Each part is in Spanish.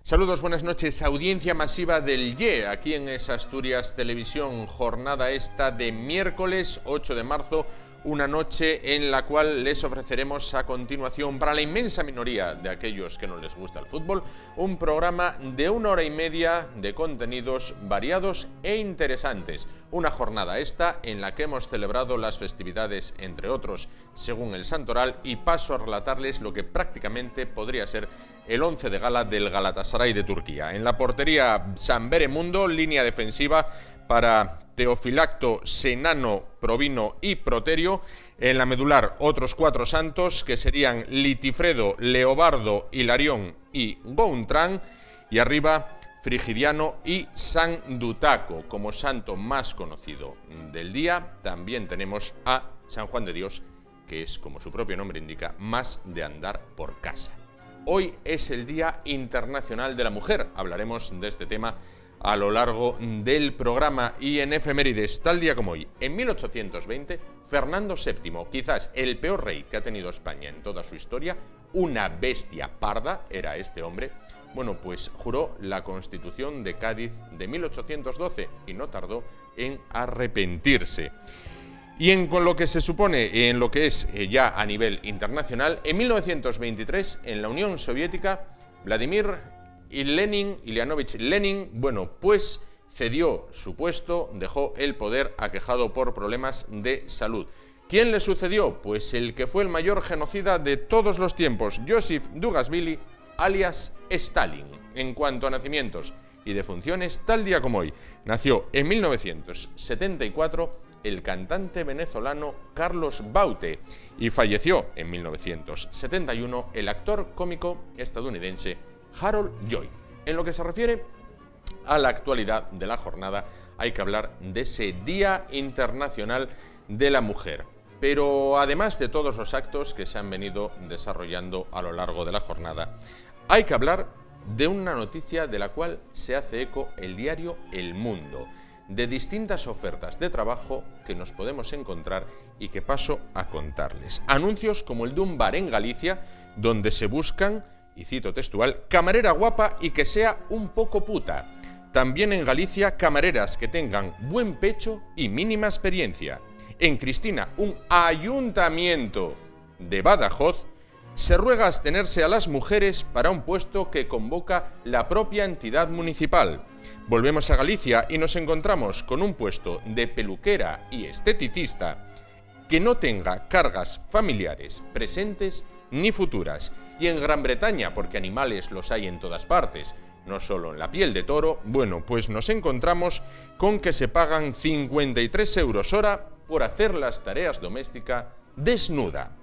Saludos, buenas noches. Audiencia masiva del YE, aquí en Es Asturias Televisión. Jornada esta de miércoles 8 de marzo, una noche en la cual les ofreceremos a continuación, para la inmensa minoría de aquellos que no les gusta el fútbol, un programa de 1 hora y media de contenidos variados e interesantes. Una jornada esta en la que hemos celebrado las festividades, entre otros, según el Santoral, y paso a relatarles lo que prácticamente podría ser el 11 de gala del Galatasaray de Turquía. En la portería, San Beremundo, línea defensiva para Teofilacto, Senano, Provino y Proterio. En la medular, otros 4 santos, que serían Litifredo, Leobardo, Hilarión y Gountran. Y arriba, Frigidiano y San Dutaco. Como santo más conocido del día, también tenemos a San Juan de Dios, que es, como su propio nombre indica, más de andar por casa. Hoy es el Día Internacional de la Mujer. Hablaremos de este tema a lo largo del programa. Y en efemérides, tal día como hoy, en 1820, Fernando VII, quizás el peor rey que ha tenido España en toda su historia, una bestia parda era este hombre, bueno, pues juró la Constitución de Cádiz de 1812 y no tardó en arrepentirse. Y con lo que se supone, en lo que es ya a nivel internacional, en 1923, en la Unión Soviética, Vladimir Ilyánovich Lenin, bueno, pues cedió su puesto, dejó el poder aquejado por problemas de salud. ¿Quién le sucedió? Pues el que fue el mayor genocida de todos los tiempos, Joseph Dugashvili, alias Stalin. En cuanto a nacimientos y defunciones, tal día como hoy, nació en 1974 el cantante venezolano Carlos Baute, y falleció en 1971 el actor cómico estadounidense Harold Lloyd. En lo que se refiere a la actualidad de la jornada, hay que hablar de ese Día Internacional de la Mujer. Pero además de todos los actos que se han venido desarrollando a lo largo de la jornada, hay que hablar de una noticia de la cual se hace eco el diario El Mundo, de distintas ofertas de trabajo que nos podemos encontrar y que paso a contarles. Anuncios como el de un bar en Galicia, donde se buscan, y cito textual, camarera guapa y que sea un poco puta. También en Galicia, camareras que tengan buen pecho y mínima experiencia. En Cristina, un ayuntamiento de Badajoz se ruega abstenerse a las mujeres para un puesto que convoca la propia entidad municipal. Volvemos a Galicia y nos encontramos con un puesto de peluquera y esteticista que no tenga cargas familiares presentes ni futuras. Y en Gran Bretaña, porque animales los hay en todas partes, no solo en la piel de toro, bueno, pues nos encontramos con que se pagan 53 euros hora por hacer las tareas domésticas desnuda.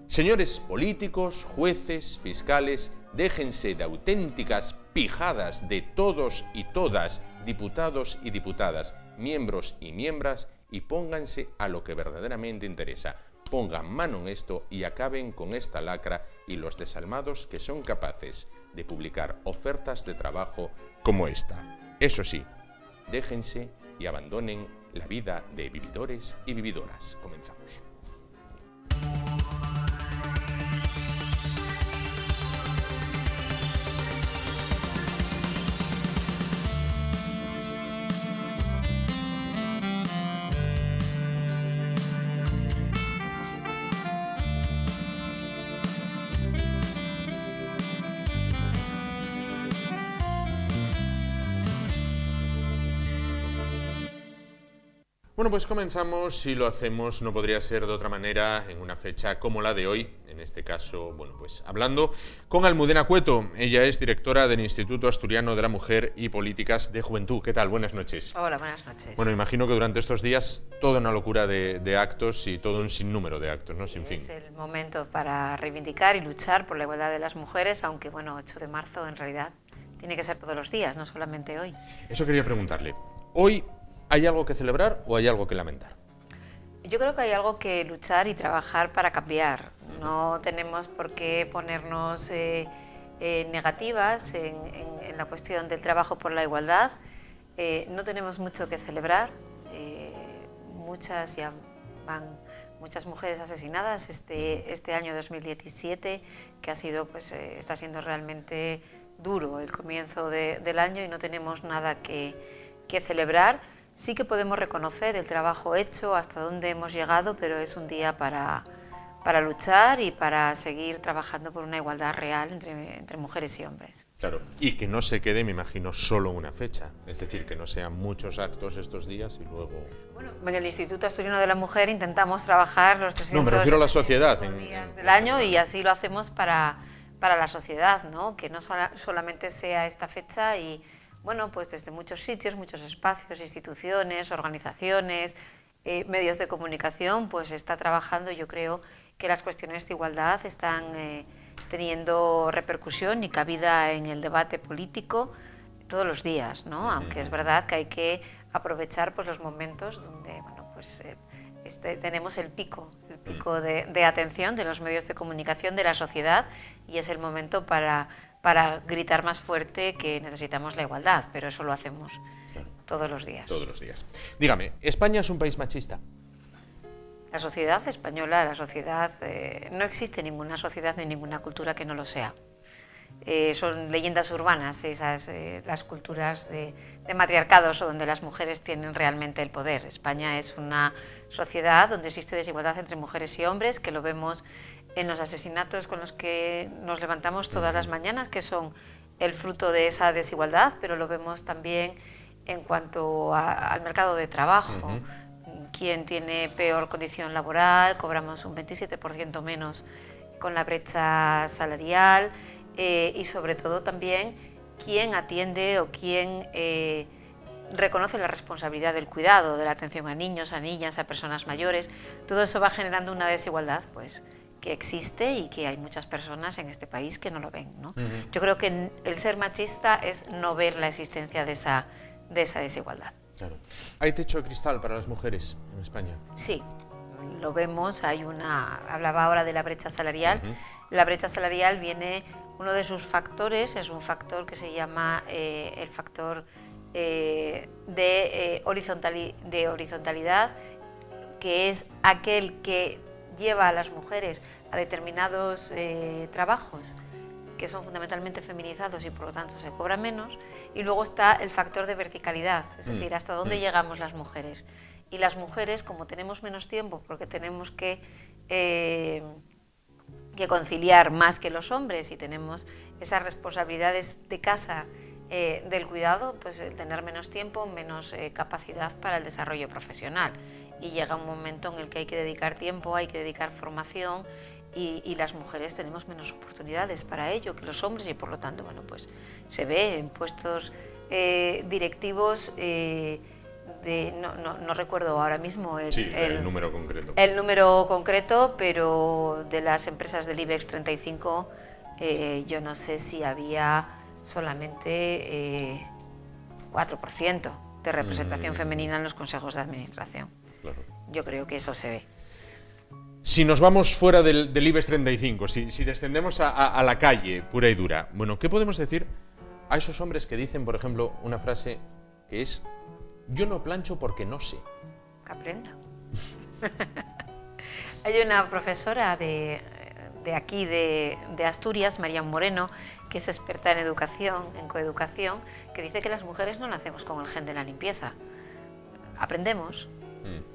Señores políticos, jueces, fiscales, déjense de auténticas pijadas de todos y todas, diputados y diputadas, miembros y miembras, y pónganse a lo que verdaderamente interesa. Pongan mano en esto y acaben con esta lacra y los desalmados que son capaces de publicar ofertas de trabajo como esta. Eso sí, déjense y abandonen la vida de vividores y vividoras. Comenzamos. Bueno, pues comenzamos y lo hacemos, no podría ser de otra manera, en una fecha como la de hoy, en este caso, bueno, pues hablando con Almudena Cueto. Ella es directora del Instituto Asturiano de la Mujer y Políticas de Juventud. ¿Qué tal? Buenas noches. Hola, buenas noches. Bueno, imagino que durante estos días toda una locura de actos y todo un sinnúmero de actos, ¿no? Sin fin. Es el momento para reivindicar y luchar por la igualdad de las mujeres, aunque, bueno, 8 de marzo en realidad tiene que ser todos los días, no solamente hoy. Eso quería preguntarle. Hoy, ¿hay algo que celebrar o hay algo que lamentar? Yo creo que hay algo que luchar y trabajar para cambiar. No tenemos por qué ponernos negativas en la cuestión del trabajo por la igualdad. No tenemos mucho que celebrar. Muchas ya van muchas mujeres asesinadas este año 2017, que ha sido, pues, está siendo realmente duro el comienzo del año y no tenemos nada que celebrar. Sí que podemos reconocer el trabajo hecho, hasta dónde hemos llegado, pero es un día para luchar y para seguir trabajando por una igualdad real entre mujeres y hombres. Claro, y que no se quede, me imagino, solo una fecha, es decir, que no sean muchos actos estos días y luego... Bueno, en el Instituto Asturiano de la Mujer intentamos trabajar los 300 No, me refiero a la sociedad. días del año y así lo hacemos para la sociedad, ¿no? Que no solamente sea esta fecha y, bueno, pues desde muchos sitios, muchos espacios, instituciones, organizaciones, medios de comunicación, pues está trabajando. Yo creo que las cuestiones de igualdad están teniendo repercusión y cabida en el debate político todos los días, ¿no? Aunque es verdad que hay que aprovechar pues los momentos donde, bueno, pues tenemos el pico de atención de los medios de comunicación de la sociedad y es el momento para gritar más fuerte que necesitamos la igualdad, pero eso lo hacemos todos los días. Todos los días. Dígame, ¿España es un país machista? La sociedad española, no existe ninguna sociedad ni ninguna cultura que no lo sea. Son leyendas urbanas esas, las culturas de matriarcados o donde las mujeres tienen realmente el poder. España es una sociedad donde existe desigualdad entre mujeres y hombres, que lo vemos en los asesinatos con los que nos levantamos todas las mañanas, que son el fruto de esa desigualdad, pero lo vemos también en cuanto al mercado de trabajo. Quien tiene peor condición laboral, cobramos un 27% menos con la brecha salarial y sobre todo también quién atiende o quién reconoce la responsabilidad del cuidado, de la atención a niños, a niñas, a personas mayores. Todo eso va generando una desigualdad pues, que existe y que hay muchas personas en este país que no lo ven, ¿no? Yo creo que el ser machista es no ver la existencia de esa desigualdad. Claro. ¿Hay techo de cristal para las mujeres en España? Sí, lo vemos. Hablaba ahora de la brecha salarial. La brecha salarial viene, uno de sus factores es un factor que se llama el factor de horizontalidad, que es aquel que lleva a las mujeres a determinados trabajos que son fundamentalmente feminizados y por lo tanto se cobra menos, y luego está el factor de verticalidad, es decir, hasta dónde llegamos las mujeres. Y las mujeres, como tenemos menos tiempo, porque tenemos que conciliar más que los hombres y tenemos esas responsabilidades de casa, del cuidado, pues el tener menos tiempo, menos capacidad para el desarrollo profesional. Y llega un momento en el que hay que dedicar tiempo, hay que dedicar formación, y las mujeres tenemos menos oportunidades para ello que los hombres y por lo tanto, bueno, pues se ve en puestos directivos no recuerdo ahora mismo el número concreto. El número concreto, pero de las empresas del IBEX 35 yo no sé si había solamente 4% de representación femenina en los consejos de administración. Claro. Yo creo que eso se ve. Si nos vamos fuera del IBEX 35, si descendemos a la calle pura y dura, bueno, ¿qué podemos decir a esos hombres que dicen, por ejemplo, una frase que es: yo no plancho porque no sé? Que aprenda. Hay una profesora de aquí, de Asturias, María Moreno, que es experta en educación, en coeducación, que dice que las mujeres no nacemos con el gen de la limpieza. Aprendemos.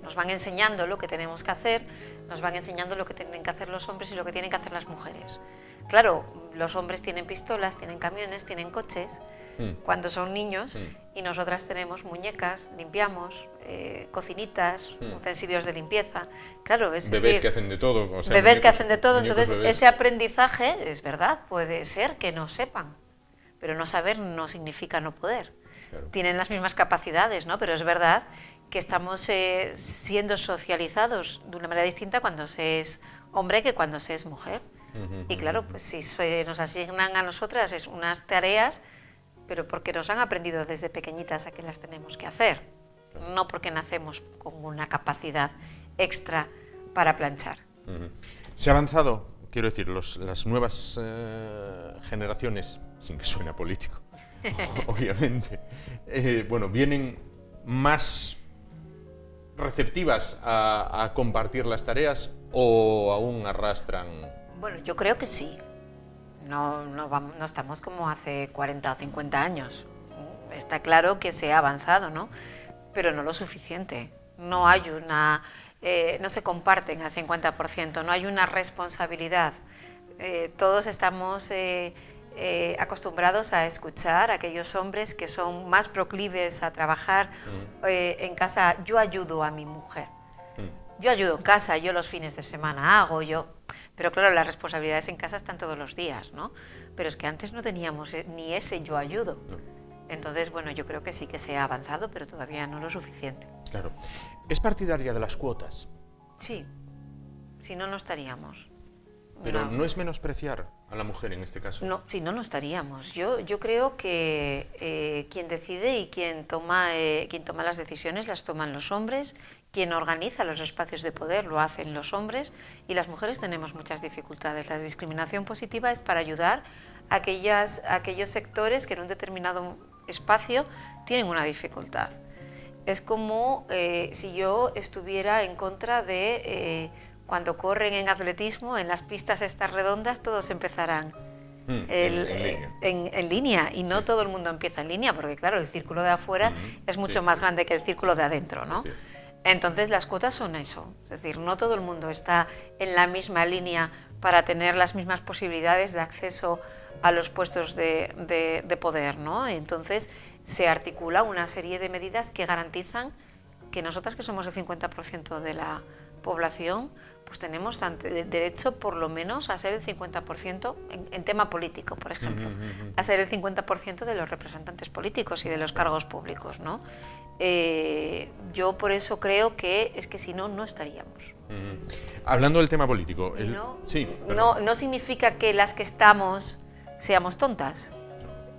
Nos van enseñando lo que tenemos que hacer, nos van enseñando lo que tienen que hacer los hombres y lo que tienen que hacer las mujeres. Claro, los hombres tienen pistolas, tienen camiones, tienen coches cuando son niños y nosotras tenemos muñecas, limpiamos, cocinitas, utensilios de limpieza. Claro, es bebés que hacen de todo. O sea, bebés que hacen de todo. Entonces, bebés. Ese aprendizaje, es verdad, puede ser que no sepan, pero no saber no significa no poder. Claro. Tienen las mismas capacidades, ¿no? Pero es verdad que estamos siendo socializados de una manera distinta cuando se es hombre que cuando se es mujer. Y claro, pues si nos asignan a nosotras unas tareas, pero porque nos han aprendido desde pequeñitas a que las tenemos que hacer, no porque nacemos con una capacidad extra para planchar. Se ha avanzado, quiero decir, las nuevas generaciones, sin que suene a político, obviamente, bueno, vienen más receptivas a compartir las tareas o aún arrastran. Bueno, yo creo que sí. no estamos como hace 40 o 50 años. Está claro que se ha avanzado, ¿no? Pero no lo suficiente. No hay no se comparten al 50%, no hay una responsabilidad. Todos estamos acostumbrados a escuchar a aquellos hombres que son más proclives a trabajar en casa. Yo ayudo a mi mujer, yo ayudo en casa, yo los fines de semana hago, pero claro, las responsabilidades en casa están todos los días, ¿no? Pero es que antes no teníamos ni ese yo ayudo. Entonces, bueno, yo creo que sí que se ha avanzado, pero todavía no lo suficiente. Claro. ¿Es partidaria de las cuotas? Sí, si no, no estaríamos. Pero no es menospreciar a la mujer en este caso. No, si no, no estaríamos. Yo creo que quien decide y quien toma las decisiones las toman los hombres, quien organiza los espacios de poder lo hacen los hombres, y las mujeres tenemos muchas dificultades. La discriminación positiva es para ayudar a aquellos sectores que en un determinado espacio tienen una dificultad. Es como si yo estuviera en contra de cuando corren en atletismo, en las pistas estas redondas, todos empezarán en línea, y no todo el mundo empieza en línea, porque claro, el círculo de afuera es mucho más grande que el círculo de adentro, ¿no? Entonces las cuotas son eso, es decir, no todo el mundo está en la misma línea para tener las mismas posibilidades de acceso a los puestos de poder, ¿no? Entonces se articula una serie de medidas que garantizan que nosotras, que somos el 50% de la población, pues tenemos derecho por lo menos a ser el 50% en tema político, por ejemplo, a ser el 50% de los representantes políticos y de los cargos públicos, ¿no? Yo por eso creo que es que si no, no estaríamos. Hablando del tema político... No significa que las que estamos seamos tontas,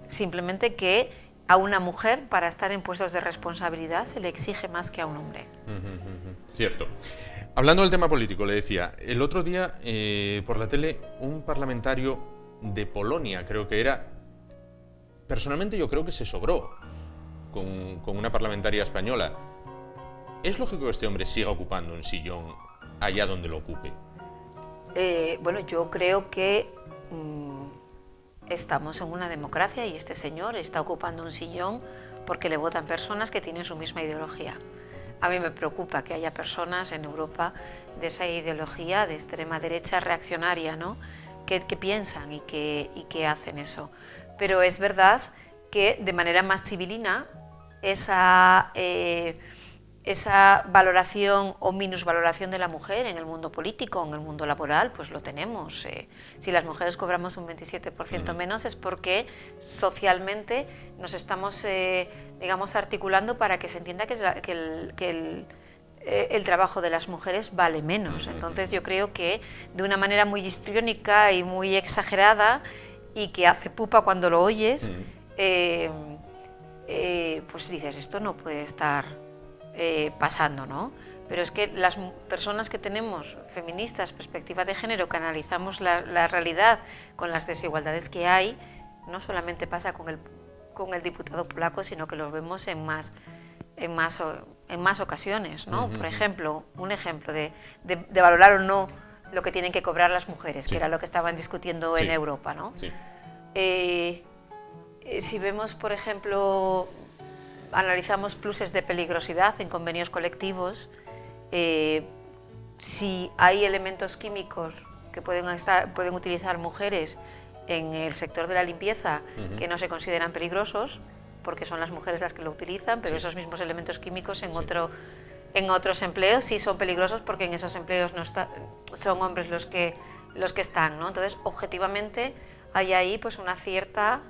simplemente que a una mujer, para estar en puestos de responsabilidad, se le exige más que a un hombre. Cierto. Hablando del tema político, le decía, el otro día por la tele un parlamentario de Polonia, creo que era, personalmente yo creo que se sobró con una parlamentaria española. ¿Es lógico que este hombre siga ocupando un sillón allá donde lo ocupe? Bueno, yo creo que estamos en una democracia y este señor está ocupando un sillón porque le votan personas que tienen su misma ideología. A mí me preocupa que haya personas en Europa de esa ideología de extrema derecha reaccionaria, ¿no? que piensan y que hacen eso. Pero es verdad que de manera más civilina esa valoración o minusvaloración de la mujer en el mundo político, en el mundo laboral, pues lo tenemos. Si las mujeres cobramos un 27% menos es porque socialmente nos estamos, digamos, articulando para que se entienda que el trabajo de las mujeres vale menos. Entonces yo creo que de una manera muy histriónica y muy exagerada, y que hace pupa cuando lo oyes, pues dices, esto no puede estar pasando, ¿no? Pero es que las personas que tenemos feministas, perspectiva de género, que analizamos la realidad con las desigualdades que hay, no solamente pasa con el diputado polaco, sino que lo vemos en más ocasiones, ¿no? Por ejemplo, un ejemplo de valorar o no lo que tienen que cobrar las mujeres, que era lo que estaban discutiendo en Europa, ¿no? Si vemos, por ejemplo, analizamos pluses de peligrosidad en convenios colectivos, si hay elementos químicos que pueden utilizar mujeres en el sector de la limpieza que no se consideran peligrosos, porque son las mujeres las que lo utilizan, pero esos mismos elementos químicos en otros empleos sí son peligrosos, porque en esos empleos son hombres los que están, ¿no? Entonces, objetivamente, hay ahí pues una cierta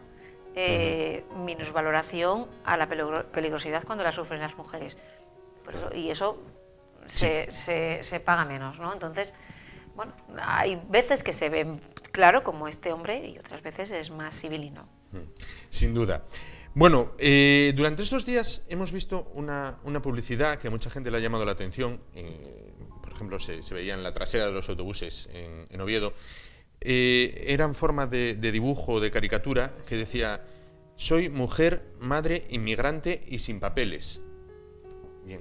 minusvaloración a la peligrosidad cuando la sufren las mujeres. Y eso se paga menos, ¿no? Entonces, bueno, hay veces que se ven claro como este hombre, y otras veces es más civilino. Sin duda. Bueno, durante estos días hemos visto una publicidad que a mucha gente le ha llamado la atención. Por ejemplo, se veía en la trasera de los autobuses en Oviedo. Era en forma de dibujo, de caricatura, que decía: soy mujer, madre, inmigrante y sin papeles. Bien.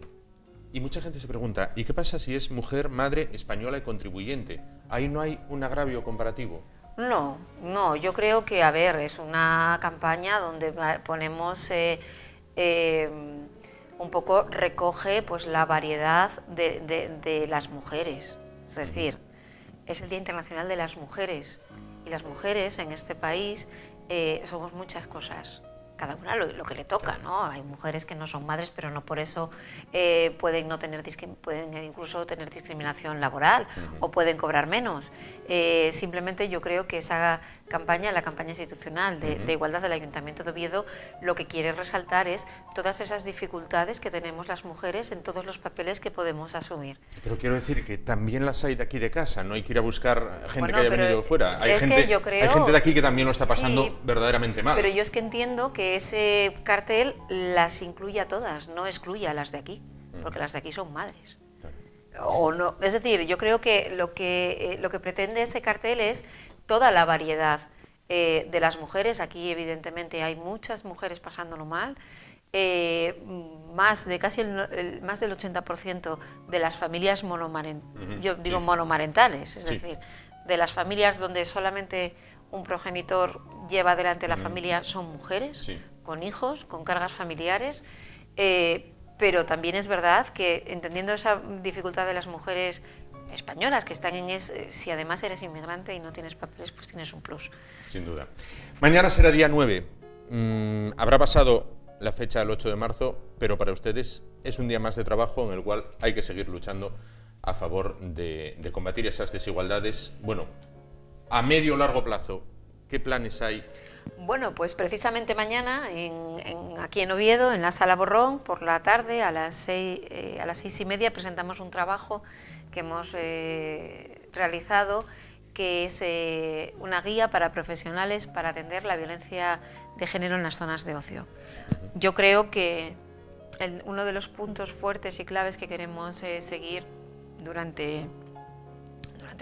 Y mucha gente se pregunta, ¿y qué pasa si es mujer, madre, española y contribuyente? ¿Ahí no hay un agravio comparativo? No, yo creo que, a ver, es una campaña donde ponemos, un poco recoge pues la variedad de las mujeres, es decir, es el Día Internacional de las Mujeres, y las mujeres en este país somos muchas cosas. Cada una lo que le toca, ¿no? Hay mujeres que no son madres, pero no por eso pueden incluso tener discriminación laboral o pueden cobrar menos. Simplemente yo creo que esa campaña, la campaña institucional de igualdad del Ayuntamiento de Oviedo, lo que quiere resaltar es todas esas dificultades que tenemos las mujeres en todos los papeles que podemos asumir. Pero quiero decir que también las hay de aquí de casa, no hay que ir a buscar gente que haya venido de fuera. Hay hay gente de aquí que también lo está pasando sí, verdaderamente mal. Pero yo es que entiendo que ese cartel las incluye a todas, no excluye a las de aquí, porque las de aquí son madres. O no, es decir, yo creo que lo que pretende ese cartel es toda la variedad de las mujeres. Aquí evidentemente hay muchas mujeres pasándolo mal, más del 80% de las familias monomarentales, es decir, de las familias donde solamente un progenitor lleva adelante la familia son mujeres, con hijos, con cargas familiares, pero también es verdad que, entendiendo esa dificultad de las mujeres españolas que están si además eres inmigrante y no tienes papeles, pues tienes un plus. Sin duda. Mañana será día 9. Habrá pasado la fecha del 8 de marzo, pero para ustedes es un día más de trabajo en el cual hay que seguir luchando a favor de combatir esas desigualdades. Bueno, a medio o largo plazo, ¿qué planes hay? Bueno, pues precisamente mañana aquí en Oviedo, en la Sala Borrón, por la tarde a las 6:30 presentamos un trabajo que hemos realizado, que es una guía para profesionales para atender la violencia de género en las zonas de ocio. Yo creo que uno de los puntos fuertes y claves que queremos seguir durante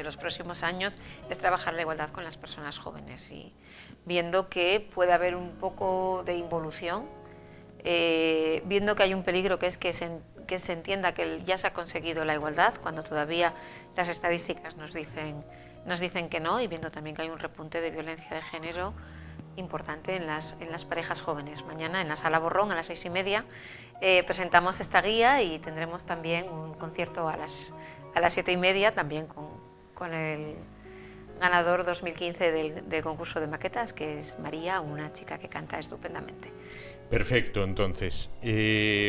los próximos años es trabajar la igualdad con las personas jóvenes, y viendo que puede haber un poco de involución, viendo que hay un peligro que es que se entienda que ya se ha conseguido la igualdad cuando todavía las estadísticas nos dicen que no, y viendo también que hay un repunte de violencia de género importante en las parejas jóvenes. Mañana en la Sala Borrón a las 6:30 presentamos esta guía, y tendremos también un concierto a las 7:30 también con el ganador 2015 del concurso de maquetas, que es María, una chica que canta estupendamente. Perfecto, entonces,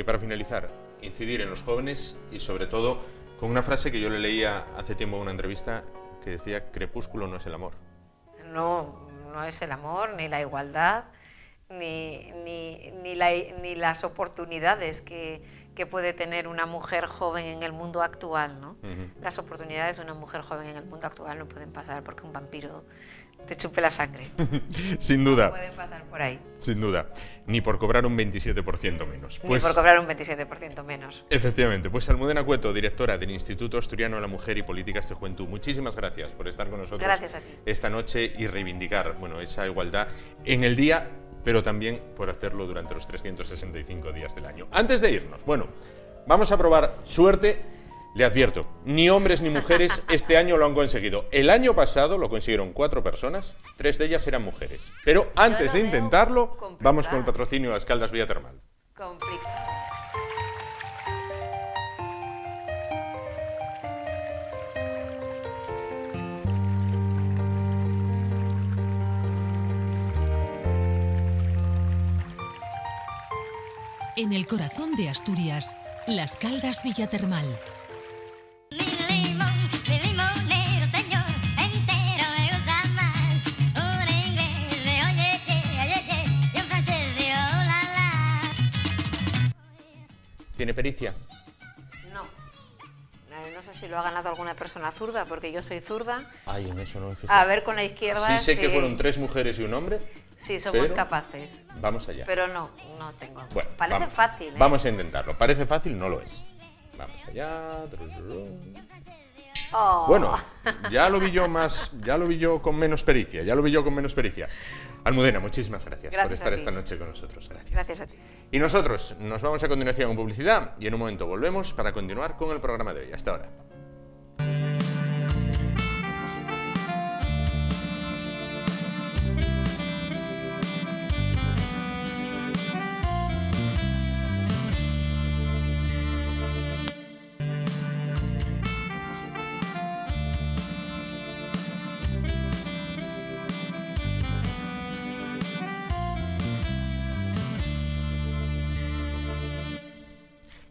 para finalizar, incidir en los jóvenes y sobre todo con una frase que yo le leía hace tiempo en una entrevista que decía: crepúsculo no es el amor. No es el amor, ni la igualdad, ni las oportunidades que puede tener una mujer joven en el mundo actual, ¿no? Las oportunidades de una mujer joven en el mundo actual no pueden pasar porque un vampiro te chupe la sangre. Sin duda. No pueden pasar por ahí. Sin duda. Ni por cobrar un 27% menos. Ni por cobrar un 27% menos. Efectivamente. Pues Almudena Cueto, directora del Instituto Asturiano de la Mujer y Políticas de Juventud, muchísimas gracias por estar con nosotros. Gracias a ti. Esta noche y reivindicar, esa igualdad en el día, pero también por hacerlo durante los 365 días del año. Antes de irnos, vamos a probar suerte. Le advierto, ni hombres ni mujeres este año lo han conseguido. El año pasado lo consiguieron 4 personas, 3 de ellas eran mujeres. Pero antes de intentarlo, vamos con el patrocinio de las Caldas Villa Termal. Complicado. En el corazón de Asturias, Las Caldas Villa Termal. ¿Tiene pericia? No. No sé si lo ha ganado alguna persona zurda, porque yo soy zurda. Ay, en eso no me fijo. A ver, con la izquierda... Sí sé que fueron 3 mujeres y un hombre. Sí, somos capaces. Vamos allá. Pero no tengo. Bueno, parece fácil, ¿eh? Vamos a intentarlo. Parece fácil, no lo es. Vamos allá. Oh. Bueno, ya lo vi yo con menos pericia. Almudena, muchísimas gracias por estar esta noche con nosotros. Gracias a ti. Y nosotros nos vamos a continuación con publicidad y en un momento volvemos para continuar con el programa de hoy. Hasta ahora.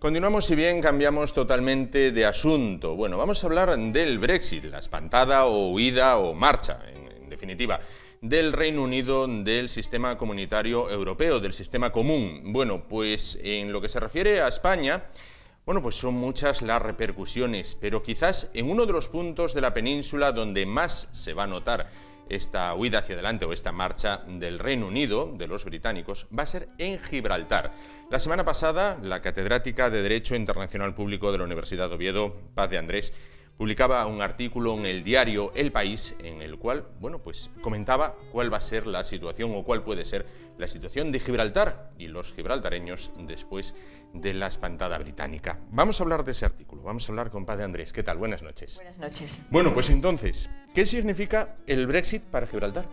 Continuamos, si bien cambiamos totalmente de asunto. Bueno, vamos a hablar del Brexit, la espantada o huida o marcha, en definitiva, del Reino Unido del sistema comunitario europeo, del sistema común. Bueno, pues en lo que se refiere a España, bueno, pues son muchas las repercusiones, pero quizás en uno de los puntos de la península donde más se va a notar esta huida hacia adelante o esta marcha del Reino Unido, de los británicos, va a ser en Gibraltar. La semana pasada, la catedrática de Derecho Internacional Público de la Universidad de Oviedo, Paz de Andrés, publicaba un artículo en el diario El País en el cual, bueno, pues comentaba cuál va a ser la situación o cuál puede ser la situación de Gibraltar y los gibraltareños después de la espantada británica. Vamos a hablar de ese artículo, vamos a hablar con Paz de Andrés. ¿Qué tal? Buenas noches. Buenas noches. Bueno, pues entonces, ¿qué significa el Brexit para Gibraltar?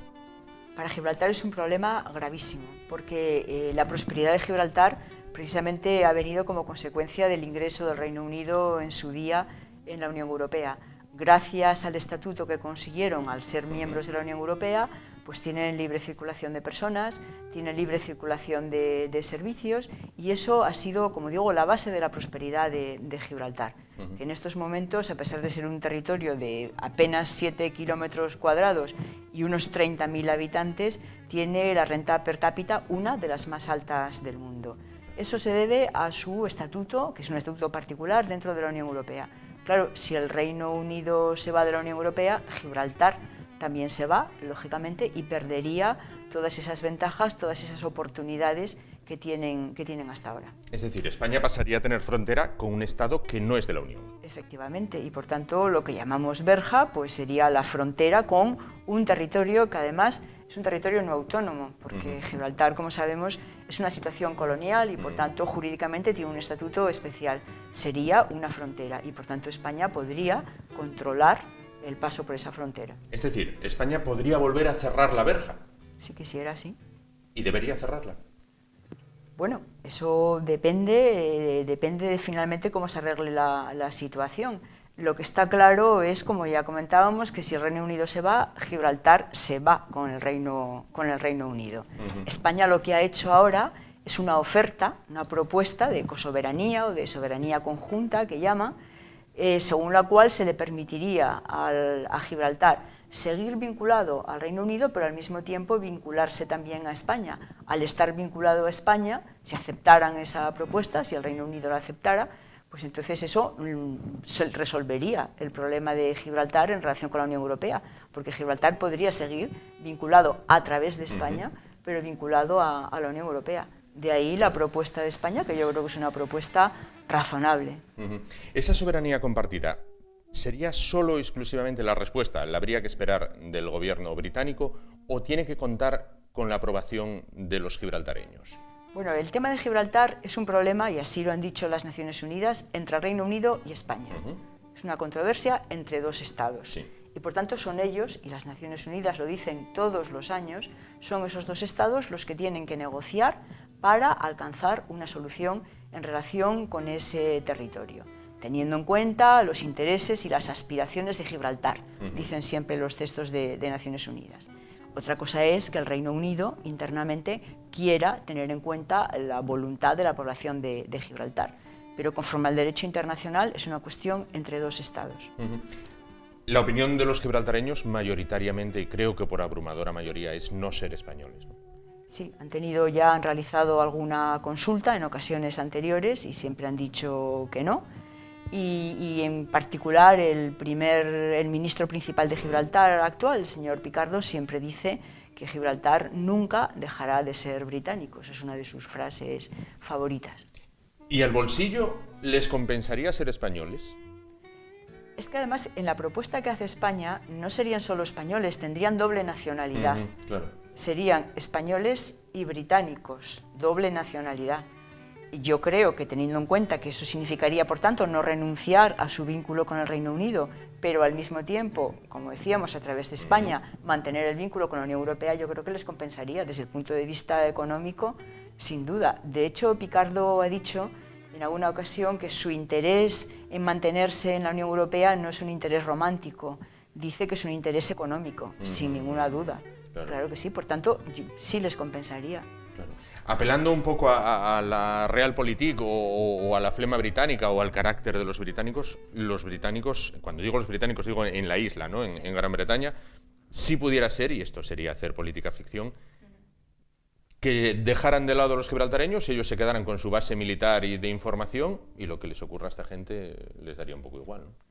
Para Gibraltar es un problema gravísimo, porque la prosperidad de Gibraltar precisamente ha venido como consecuencia del ingreso del Reino Unido en su día en la Unión Europea. Gracias al estatuto que consiguieron al ser miembros de la Unión Europea, pues tienen libre circulación de personas, tienen libre circulación de servicios, y eso ha sido, como digo, la base de la prosperidad de Gibraltar, que en estos momentos, a pesar de ser un territorio de apenas 7 kilómetros cuadrados y unos 30.000 habitantes, tiene la renta per cápita una de las más altas del mundo. Eso se debe a su estatuto, que es un estatuto particular dentro de la Unión Europea. Claro, si el Reino Unido se va de la Unión Europea, Gibraltar también se va, lógicamente, y perdería todas esas ventajas, todas esas oportunidades que tienen hasta ahora. Es decir, España pasaría a tener frontera con un Estado que no es de la Unión. Efectivamente, y por tanto lo que llamamos verja pues sería la frontera con un territorio que además es un territorio no autónomo, porque Gibraltar, como sabemos, es una situación colonial y por tanto jurídicamente tiene un estatuto especial. Sería una frontera y por tanto España podría controlar el paso por esa frontera. Es decir, España podría volver a cerrar la verja. Si quisiera, sí. ¿Y debería cerrarla? Bueno, eso depende de finalmente cómo se arregle la situación. Lo que está claro es, como ya comentábamos, que si el Reino Unido se va, Gibraltar se va con el Reino Unido. España lo que ha hecho ahora es una oferta, una propuesta de cosoberanía o de soberanía conjunta, que llama, según la cual se le permitiría a Gibraltar seguir vinculado al Reino Unido, pero al mismo tiempo vincularse también a España. Al estar vinculado a España, si aceptaran esa propuesta, si el Reino Unido la aceptara, pues entonces eso resolvería el problema de Gibraltar en relación con la Unión Europea, porque Gibraltar podría seguir vinculado a través de España, pero vinculado a la Unión Europea. De ahí la propuesta de España, que yo creo que es una propuesta razonable. ¿Esa soberanía compartida sería solo exclusivamente la respuesta? ¿La habría que esperar del gobierno británico o tiene que contar con la aprobación de los gibraltareños? Bueno, el tema de Gibraltar es un problema, y así lo han dicho las Naciones Unidas, entre el Reino Unido y España. Es una controversia entre dos estados. Sí. Y por tanto son ellos, y las Naciones Unidas lo dicen todos los años, son esos dos estados los que tienen que negociar para alcanzar una solución en relación con ese territorio, teniendo en cuenta los intereses y las aspiraciones de Gibraltar, dicen siempre los textos de Naciones Unidas. Otra cosa es que el Reino Unido internamente quiera tener en cuenta la voluntad de la población de Gibraltar, pero conforme al derecho internacional es una cuestión entre dos estados. La opinión de los gibraltareños mayoritariamente, y creo que por abrumadora mayoría, es no ser españoles, ¿no? Sí, han realizado alguna consulta en ocasiones anteriores y siempre han dicho que no. Y en particular el ministro principal de Gibraltar actual, el señor Picardo, siempre dice que Gibraltar nunca dejará de ser británicos. Es una de sus frases favoritas. ¿Y el bolsillo les compensaría ser españoles? Es que además en la propuesta que hace España no serían solo españoles, tendrían doble nacionalidad. Claro. Serían españoles y británicos, doble nacionalidad. Yo creo que, teniendo en cuenta que eso significaría, por tanto, no renunciar a su vínculo con el Reino Unido, pero al mismo tiempo, como decíamos, a través de España, mantener el vínculo con la Unión Europea, yo creo que les compensaría desde el punto de vista económico, sin duda. De hecho, Picardo ha dicho en alguna ocasión que su interés en mantenerse en la Unión Europea no es un interés romántico, dice que es un interés económico, sin ninguna duda. Claro que sí, por tanto, sí les compensaría. Claro. Apelando un poco a la realpolitik o a la flema británica o al carácter de los británicos, cuando digo los británicos digo en la isla, ¿no? En Gran Bretaña, si pudiera ser, y esto sería hacer política ficción, que dejaran de lado a los gibraltareños, ellos se quedaran con su base militar y de información, y lo que les ocurra a esta gente les daría un poco igual, ¿no?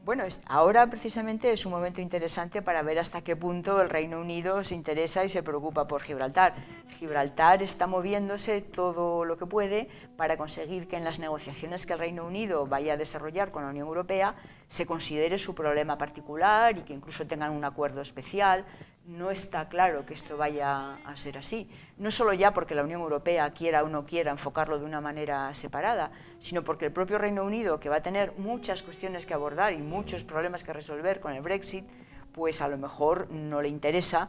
Bueno, ahora precisamente es un momento interesante para ver hasta qué punto el Reino Unido se interesa y se preocupa por Gibraltar. Gibraltar está moviéndose todo lo que puede para conseguir que en las negociaciones que el Reino Unido vaya a desarrollar con la Unión Europea se considere su problema particular y que incluso tengan un acuerdo especial. No está claro que esto vaya a ser así, no solo ya porque la Unión Europea quiera o no quiera enfocarlo de una manera separada, sino porque el propio Reino Unido, que va a tener muchas cuestiones que abordar y muchos problemas que resolver con el Brexit, pues a lo mejor no le interesa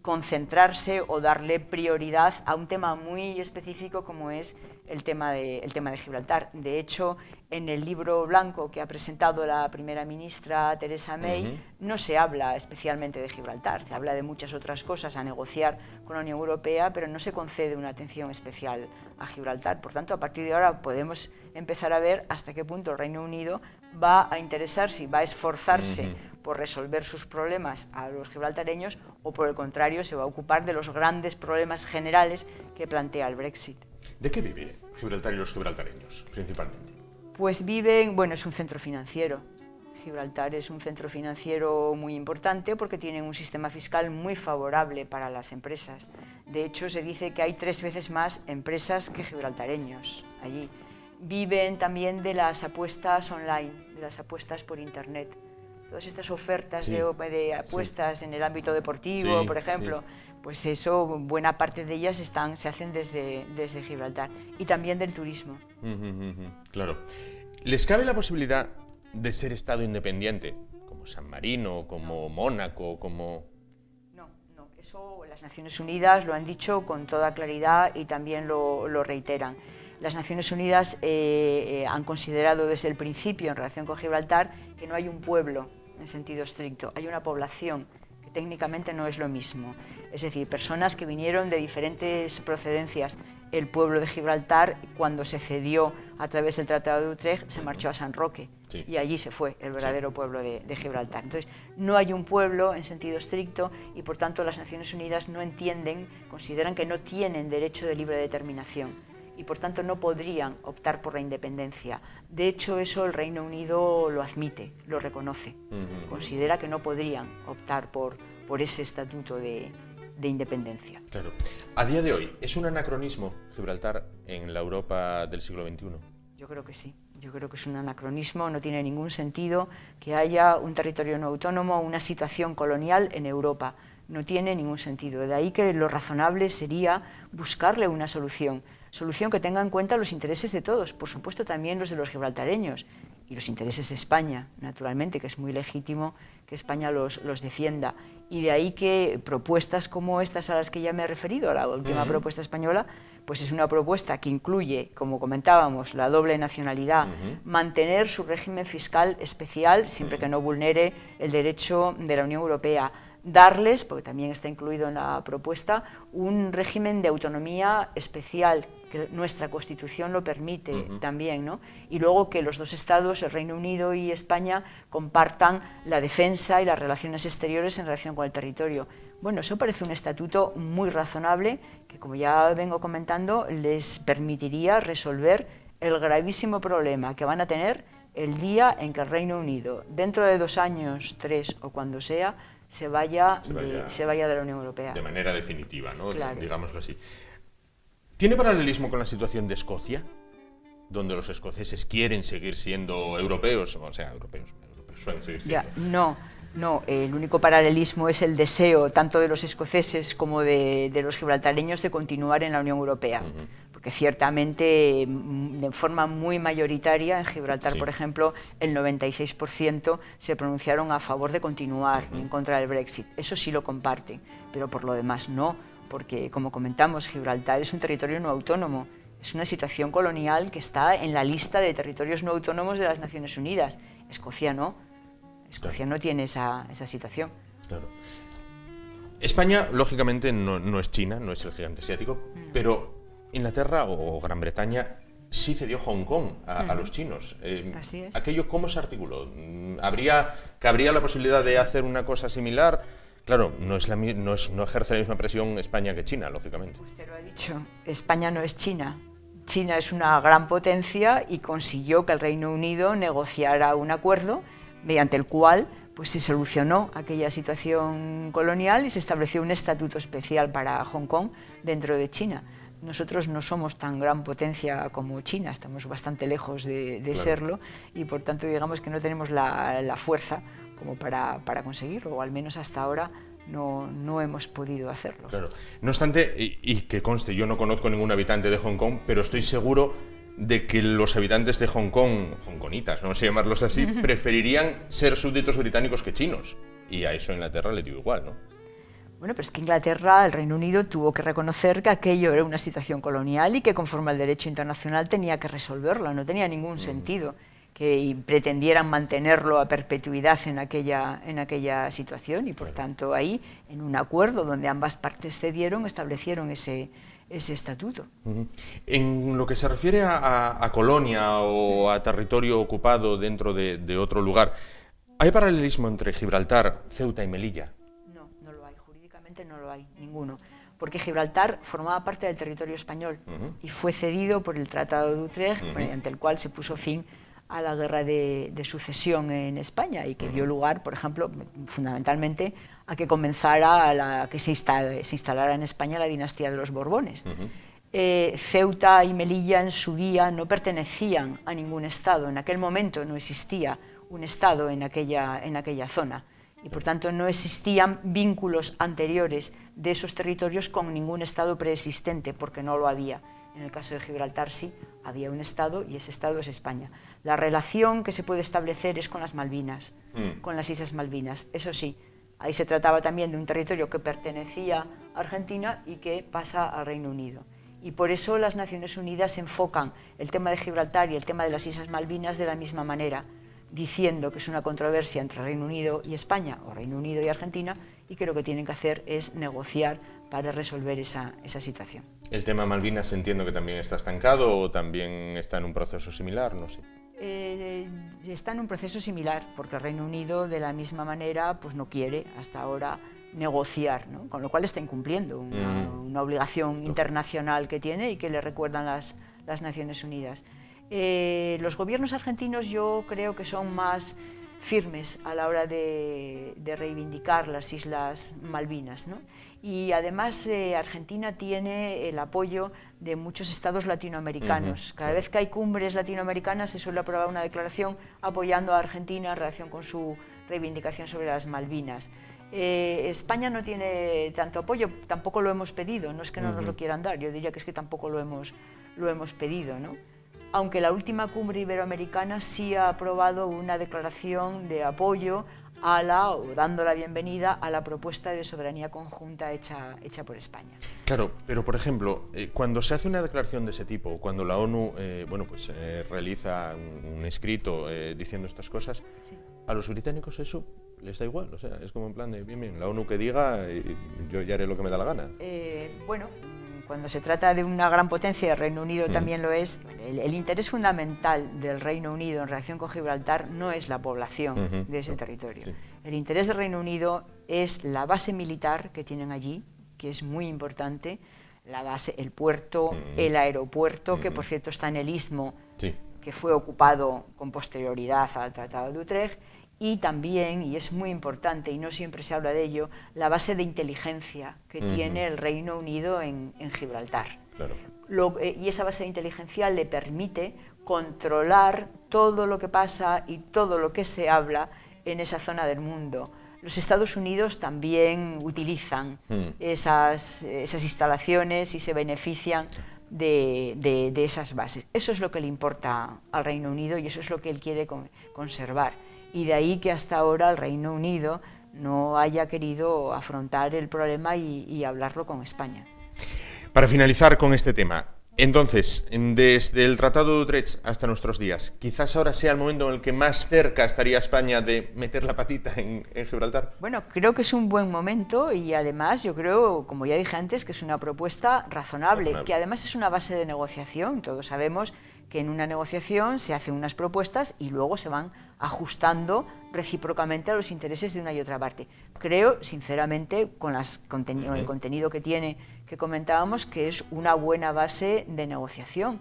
concentrarse o darle prioridad a un tema muy específico como es el tema de Gibraltar. De hecho, en el libro blanco que ha presentado la primera ministra Theresa May, no se habla especialmente de Gibraltar, se habla de muchas otras cosas a negociar con la Unión Europea, pero no se concede una atención especial a Gibraltar. Por tanto, a partir de ahora podemos empezar a ver hasta qué punto el Reino Unido va a interesarse y va a esforzarse por resolver sus problemas a los gibraltareños o, por el contrario, se va a ocupar de los grandes problemas generales que plantea el Brexit. ¿De qué vive Gibraltar y los gibraltareños, principalmente? Pues viven, bueno, es un centro financiero. Gibraltar es un centro financiero muy importante porque tiene un sistema fiscal muy favorable para las empresas. De hecho, se dice que hay 3 veces más empresas que gibraltareños allí. Viven también de las apuestas online, de las apuestas por Internet. Todas estas ofertas de apuestas en el ámbito deportivo, por ejemplo, pues eso, buena parte de ellas se hacen desde Gibraltar. Y también del turismo. Claro. ¿Les cabe la posibilidad de ser Estado independiente, como San Marino, como Mónaco, como...? No, eso las Naciones Unidas lo han dicho con toda claridad y también lo reiteran. Las Naciones Unidas han considerado desde el principio en relación con Gibraltar que no hay un pueblo en sentido estricto, hay una población que técnicamente no es lo mismo. Es decir, personas que vinieron de diferentes procedencias. El pueblo de Gibraltar, cuando se cedió a través del Tratado de Utrecht, se marchó a San Roque y allí se fue el verdadero pueblo de Gibraltar. Entonces, no hay un pueblo en sentido estricto y, por tanto, las Naciones Unidas no entienden, consideran que no tienen derecho de libre determinación y por tanto no podrían optar por la independencia. De hecho, eso el Reino Unido lo admite, lo reconoce. Considera que no podrían optar por ese estatuto de independencia. Claro. A día de hoy, ¿es un anacronismo Gibraltar en la Europa del siglo XXI? Yo creo que sí. Yo creo que es un anacronismo, no tiene ningún sentido que haya un territorio no autónomo, una situación colonial en Europa. No tiene ningún sentido. De ahí que lo razonable sería buscarle una solución que tenga en cuenta los intereses de todos, por supuesto también los de los gibraltareños y los intereses de España, naturalmente, que es muy legítimo que España los defienda. Y de ahí que propuestas como estas a las que ya me he referido, la última propuesta española, pues es una propuesta que incluye, como comentábamos, la doble nacionalidad, mantener su régimen fiscal especial siempre que no vulnere el derecho de la Unión Europea, darles, porque también está incluido en la propuesta, un régimen de autonomía especial, que nuestra Constitución lo permite también, ¿no? Y luego que los dos Estados, el Reino Unido y España, compartan la defensa y las relaciones exteriores en relación con el territorio. Bueno, eso parece un estatuto muy razonable que, como ya vengo comentando, les permitiría resolver el gravísimo problema que van a tener el día en que el Reino Unido, dentro de 2 años, 3 o cuando sea, se vaya de la Unión Europea. De manera definitiva, ¿no? Claro. Digámoslo así. ¿Tiene paralelismo con la situación de Escocia? Donde los escoceses quieren seguir siendo europeos, o sea, europeos suelen seguir siendo. No, el único paralelismo es el deseo tanto de los escoceses como de los gibraltareños de continuar en la Unión Europea. Porque ciertamente, de forma muy mayoritaria, en Gibraltar, por ejemplo, el 96% se pronunciaron a favor de continuar y en contra del Brexit. Eso sí lo comparten, pero por lo demás no, porque, como comentamos, Gibraltar es un territorio no autónomo, es una situación colonial que está en la lista de territorios no autónomos de las Naciones Unidas. Escocia no. Escocia no tiene esa situación. Claro. España, lógicamente, no es China, no es el gigante asiático, pero Inglaterra o Gran Bretaña sí cedió Hong Kong a los chinos. Así es. ¿Aquello cómo se articuló? ¿Cabría la posibilidad de hacer una cosa similar? Claro, no ejerce la misma presión España que China, lógicamente. Usted lo ha dicho, España no es China. China es una gran potencia y consiguió que el Reino Unido negociara un acuerdo mediante el cual pues, se solucionó aquella situación colonial y se estableció un estatuto especial para Hong Kong dentro de China. Nosotros no somos tan gran potencia como China, estamos bastante lejos de claro. serlo y por tanto digamos que no tenemos la fuerza como para conseguirlo, o al menos hasta ahora no hemos podido hacerlo. Claro. No obstante, y que conste, yo no conozco ningún habitante de Hong Kong, pero estoy seguro de que los habitantes de Hong Kong, hongkonitas, no sé llamarlos así, preferirían ser súbditos británicos que chinos. Y a eso Inglaterra le dio igual, ¿no? Bueno, pero es que Inglaterra, el Reino Unido, tuvo que reconocer que aquello era una situación colonial y que conforme al derecho internacional tenía que resolverla, no tenía ningún sentido que pretendieran mantenerlo a perpetuidad en aquella situación y por tanto ahí, en un acuerdo donde ambas partes cedieron, establecieron ese estatuto. En lo que se refiere a colonia o a territorio ocupado dentro de otro lugar, ¿hay paralelismo entre Gibraltar, Ceuta y Melilla? No lo hay, jurídicamente no lo hay, ninguno. Porque Gibraltar formaba parte del territorio español y fue cedido por el Tratado de Utrecht, mediante el cual se puso fin a la guerra de sucesión en España y que dio lugar, por ejemplo, fundamentalmente a que comenzara que se instalara en España la dinastía de los Borbones. Ceuta y Melilla en su día no pertenecían a ningún estado, en aquel momento no existía un estado en aquella zona y por tanto no existían vínculos anteriores de esos territorios con ningún estado preexistente porque no lo había. En el caso de Gibraltar sí, había un estado y ese estado es España. La relación que se puede establecer es con las Malvinas, con las Islas Malvinas. Eso sí, ahí se trataba también de un territorio que pertenecía a Argentina y que pasa al Reino Unido. Y por eso las Naciones Unidas enfocan el tema de Gibraltar y el tema de las Islas Malvinas de la misma manera, diciendo que es una controversia entre Reino Unido y España o Reino Unido y Argentina y que lo que tienen que hacer es negociar para resolver esa situación. ¿El tema Malvinas entiendo que también está estancado o también está en un proceso similar? No sé. Está en un proceso similar porque el Reino Unido de la misma manera pues no quiere hasta ahora negociar, ¿no? Con lo cual está incumpliendo una obligación internacional que tiene y que le recuerdan las Naciones Unidas. Los gobiernos argentinos yo creo que son más firmes a la hora de reivindicar las Islas Malvinas, ¿no? Y además Argentina tiene el apoyo de muchos estados latinoamericanos. Cada vez que hay cumbres latinoamericanas se suele aprobar una declaración apoyando a Argentina en relación con su reivindicación sobre las Malvinas. España no tiene tanto apoyo, tampoco lo hemos pedido, no es que no nos lo quieran dar, yo diría que es que tampoco lo hemos pedido, ¿no? Aunque la última cumbre iberoamericana sí ha aprobado una declaración de apoyo o dando la bienvenida a la propuesta de soberanía conjunta hecha por España. Claro, pero por ejemplo, cuando se hace una declaración de ese tipo, cuando la ONU realiza un escrito diciendo estas cosas, sí. A los británicos eso les da igual, o sea, es como en plan de bien, la ONU que diga, yo ya haré lo que me da la gana. Cuando se trata de una gran potencia, el Reino Unido también lo es, el interés fundamental del Reino Unido en relación con Gibraltar no es la población de ese territorio. Sí. El interés del Reino Unido es la base militar que tienen allí, que es muy importante, la base, el puerto, el aeropuerto, que por cierto está en el Istmo, sí. que fue ocupado con posterioridad al Tratado de Utrecht, y también, y es muy importante, y no siempre se habla de ello, la base de inteligencia que tiene el Reino Unido en Gibraltar. Claro. Y esa base de inteligencia le permite controlar todo lo que pasa y todo lo que se habla en esa zona del mundo. Los Estados Unidos también utilizan esas instalaciones y se benefician de esas bases. Eso es lo que le importa al Reino Unido y eso es lo que él quiere conservar. Y de ahí que hasta ahora el Reino Unido no haya querido afrontar el problema y hablarlo con España. Para finalizar con este tema, Entonces, desde el Tratado de Utrecht hasta nuestros días, quizás ahora sea el momento en el que más cerca estaría España de meter la patita en Gibraltar. Bueno, creo que es un buen momento y además yo creo, como ya dije antes, que es una propuesta razonable, que además es una base de negociación. Todos sabemos que en una negociación se hacen unas propuestas y luego se van ajustando recíprocamente a los intereses de una y otra parte. Creo, sinceramente, con el contenido que tiene, que comentábamos, que es una buena base de negociación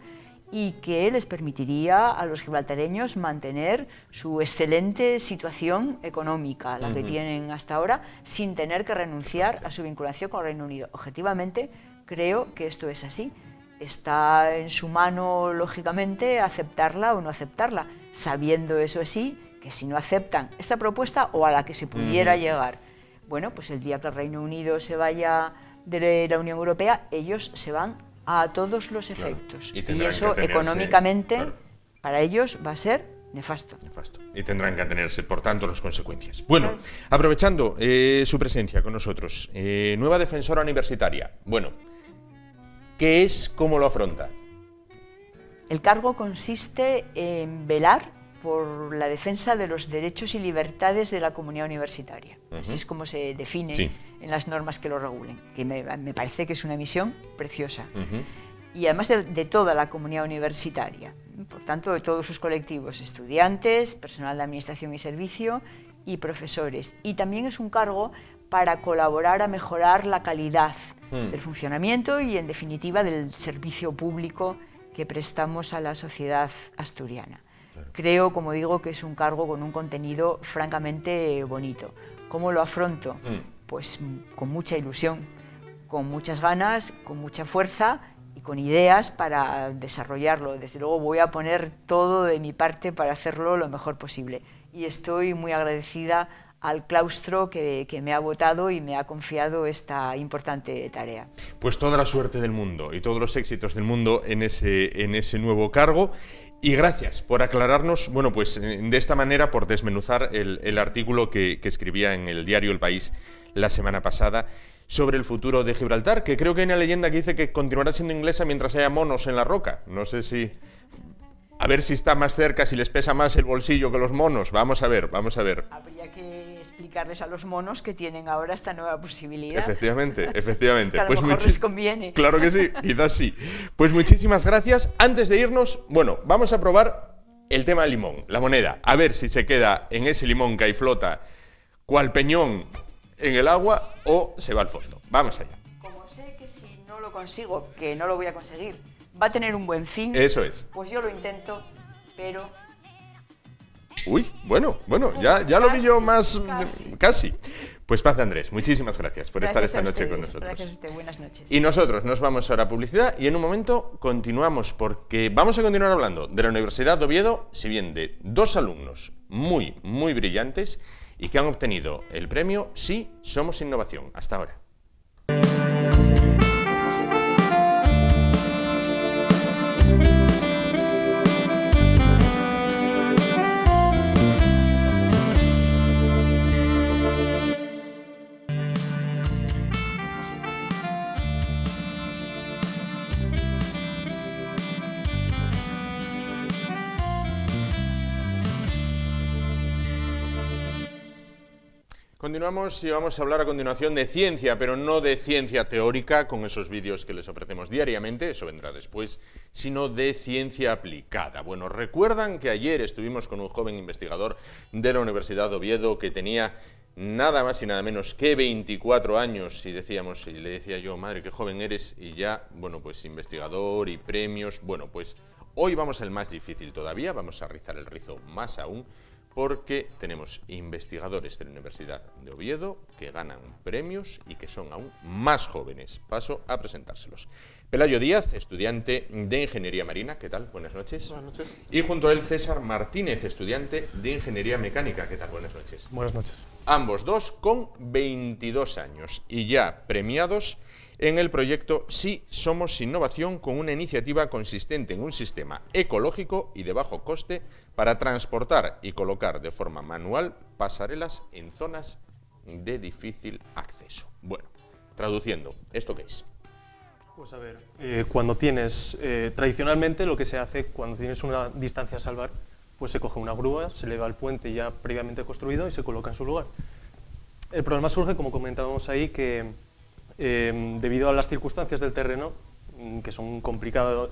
y que les permitiría a los gibraltareños mantener su excelente situación económica, la que tienen hasta ahora, sin tener que renunciar a su vinculación con el Reino Unido. Objetivamente, creo que esto es así. Está en su mano, lógicamente, aceptarla o no aceptarla, sabiendo eso sí, que si no aceptan esa propuesta o a la que se pudiera llegar, bueno, pues el día que el Reino Unido se vaya de la Unión Europea, ellos se van a todos los efectos. Claro. Y eso económicamente para ellos va a ser nefasto. Y tendrán que atenerse, por tanto, las consecuencias. Bueno, aprovechando su presencia con nosotros, nueva defensora universitaria. Bueno, ¿qué es? ¿Cómo lo afronta? El cargo consiste en velar por la defensa de los derechos y libertades de la comunidad universitaria. Así es como se define en las normas que lo regulen, que me parece que es una misión preciosa. Y además de toda la comunidad universitaria, por tanto de todos sus colectivos, estudiantes, personal de administración y servicio y profesores. Y también es un cargo para colaborar a mejorar la calidad del funcionamiento y, en definitiva, del servicio público que prestamos a la sociedad asturiana. Creo, como digo, que es un cargo con un contenido francamente bonito. ¿Cómo lo afronto? Pues con mucha ilusión, con muchas ganas, con mucha fuerza y con ideas para desarrollarlo. Desde luego voy a poner todo de mi parte para hacerlo lo mejor posible. Y estoy muy agradecida al claustro que me ha votado y me ha confiado esta importante tarea. Pues toda la suerte del mundo y todos los éxitos del mundo en ese nuevo cargo. Y gracias por aclararnos, bueno, pues de esta manera, por desmenuzar el artículo que escribía en el diario El País la semana pasada sobre el futuro de Gibraltar, que creo que hay una leyenda que dice que continuará siendo inglesa mientras haya monos en la roca. No sé si... A ver si está más cerca, si les pesa más el bolsillo que los monos. Vamos a ver, vamos a ver. Habría que explicarles a los monos que tienen ahora esta nueva posibilidad. Efectivamente, efectivamente. Que a lo mejor les conviene. Claro que sí, quizás sí. Pues muchísimas gracias. Antes de irnos, bueno, vamos a probar el tema del limón, la moneda. A ver si se queda en ese limón que ahí flota, cual peñón en el agua, o se va al fondo. Vamos allá. Como sé que si no lo consigo, que no lo voy a conseguir, va a tener un buen fin. Eso es. Pues yo lo intento, pero... Uy, bueno, ya lo vi yo más... Casi. Pues Paz de Andrés, muchísimas gracias por estar esta noche con nosotros. Gracias a usted, buenas noches. Y nosotros nos vamos ahora a publicidad y en un momento continuamos, porque vamos a continuar hablando de la Universidad de Oviedo, si bien de dos alumnos muy, muy brillantes y que han obtenido el premio Sí Somos Innovación. Hasta ahora. Continuamos y vamos a hablar a continuación de ciencia, pero no de ciencia teórica, con esos vídeos que les ofrecemos diariamente, eso vendrá después, sino de ciencia aplicada. Bueno, recuerdan que ayer estuvimos con un joven investigador de la Universidad de Oviedo que tenía nada más y nada menos que 24 años y le decía yo, madre, qué joven eres, y ya, bueno, pues investigador y premios. Bueno, pues hoy vamos al más difícil todavía, vamos a rizar el rizo más aún, porque tenemos investigadores de la Universidad de Oviedo que ganan premios y que son aún más jóvenes. Paso a presentárselos. Pelayo Díaz, estudiante de Ingeniería Marina. ¿Qué tal? Buenas noches. Buenas noches. Y junto a él César Martínez, estudiante de Ingeniería Mecánica. ¿Qué tal? Buenas noches. Buenas noches. Ambos dos con 22 años y ya premiados en el proyecto Sí Somos Innovación, con una iniciativa consistente en un sistema ecológico y de bajo coste para transportar y colocar de forma manual pasarelas en zonas de difícil acceso. Bueno, traduciendo, ¿esto qué es? Pues a ver, cuando tienes, tradicionalmente lo que se hace cuando tienes una distancia a salvar, pues se coge una grúa, se eleva al puente ya previamente construido y se coloca en su lugar. El problema surge, como comentábamos ahí, que debido a las circunstancias del terreno, que es complicado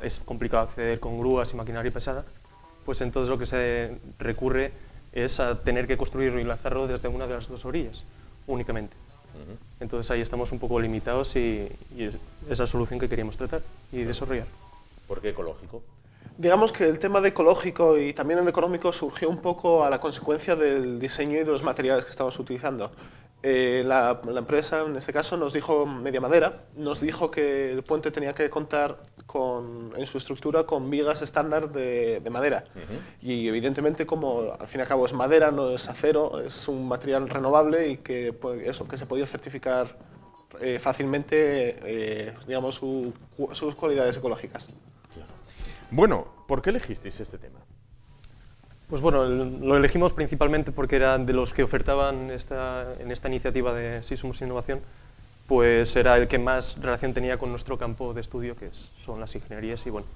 acceder con grúas y maquinaria pesada, pues entonces lo que se recurre es a tener que construirlo y lanzarlo desde una de las dos orillas, únicamente. Entonces ahí estamos un poco limitados y es esa solución que queríamos tratar y desarrollar. ¿Por qué ecológico? Digamos que el tema de ecológico y también el económico surgió un poco a la consecuencia del diseño y de los materiales que estamos utilizando. La empresa, en este caso, nos dijo, Media Madera, nos dijo que el puente tenía que contar en su estructura con vigas estándar de madera. Y evidentemente, como al fin y al cabo es madera, no es acero, es un material renovable y que se podía certificar fácilmente, digamos, sus cualidades ecológicas. Bueno, ¿por qué elegisteis este tema? Pues bueno, lo elegimos principalmente porque eran de los que ofertaban en esta iniciativa de Sí Somos Innovación, pues era el que más relación tenía con nuestro campo de estudio, que son las ingenierías, y bueno,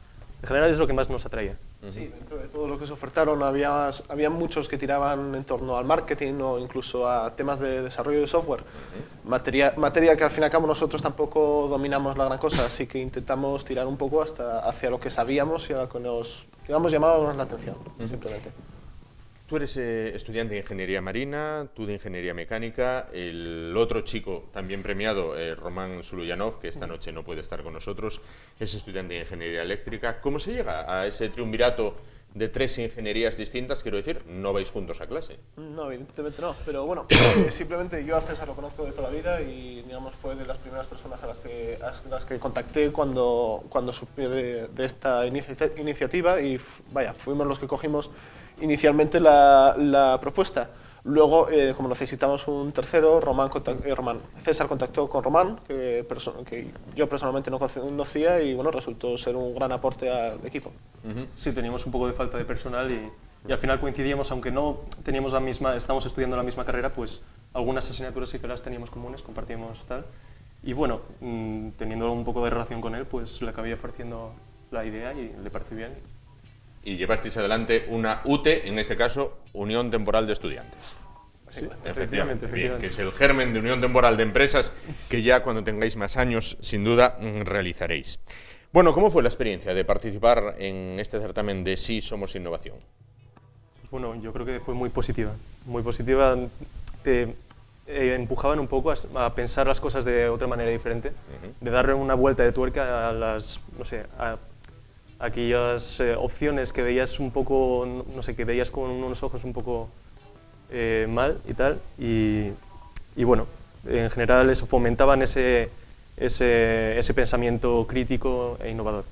en general es lo que más nos atraía. Sí, dentro de todo lo que se ofertaron había muchos que tiraban en torno al marketing o incluso a temas de desarrollo de software, materia que al fin y al cabo nosotros tampoco dominamos la gran cosa, así que intentamos tirar un poco hacia lo que sabíamos y a lo que nos llamaba la atención, simplemente. Tú eres estudiante de Ingeniería Marina, tú de Ingeniería Mecánica, el otro chico también premiado, Román Suluyanov, que esta noche no puede estar con nosotros, es estudiante de Ingeniería Eléctrica. ¿Cómo se llega a ese triunvirato de 3 ingenierías distintas? Quiero decir, no vais juntos a clase. No, evidentemente no, pero bueno, simplemente yo a César lo conozco de toda la vida y digamos fue de las primeras personas a las que contacté cuando supe de esta iniciativa y vaya, fuimos los que cogimos inicialmente la propuesta. Luego, como necesitamos un tercero, César contactó con Román, que yo personalmente no conocía y bueno, resultó ser un gran aporte al equipo. Sí, teníamos un poco de falta de personal y al final coincidíamos, aunque no teníamos estábamos estudiando la misma carrera, pues algunas asignaturas sí que las teníamos comunes, compartíamos tal. Y bueno, teniendo un poco de relación con él, pues le acabé ofreciendo la idea y le pareció bien. Y llevasteis adelante una UTE, en este caso, Unión Temporal de Estudiantes. Sí, efectivamente. Bien, que es el germen de Unión Temporal de Empresas que ya cuando tengáis más años, sin duda, realizaréis. Bueno, ¿cómo fue la experiencia de participar en este certamen de Sí Somos Innovación? Pues bueno, yo creo que fue muy positiva. Muy positiva, te empujaban un poco a pensar las cosas de otra manera diferente, de darle una vuelta de tuerca a las, no sé, a aquellas opciones que veías un poco, no sé, que veías con unos ojos un poco mal y tal, y bueno, en general eso fomentaban ese pensamiento crítico e innovador,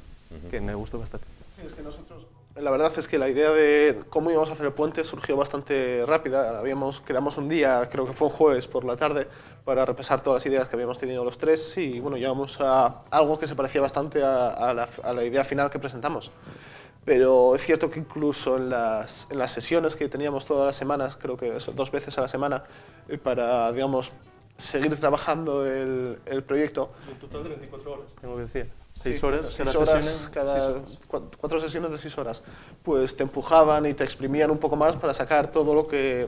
que me gustó bastante. Sí, es que nosotros, la verdad es que la idea de cómo íbamos a hacer el puente surgió bastante rápida. Quedamos un día, creo que fue un jueves por la tarde, para repasar todas las ideas que habíamos tenido los tres y bueno, llegamos a algo que se parecía bastante a la idea final que presentamos. Pero es cierto que incluso en las sesiones que teníamos todas las semanas, creo que 2 veces a la semana, para, digamos, seguir trabajando el proyecto. En total de 24 horas, tengo que decir. 6 sí, horas, 6 horas cada 4 sesiones de 6 horas, pues te empujaban y te exprimían un poco más para sacar todo lo que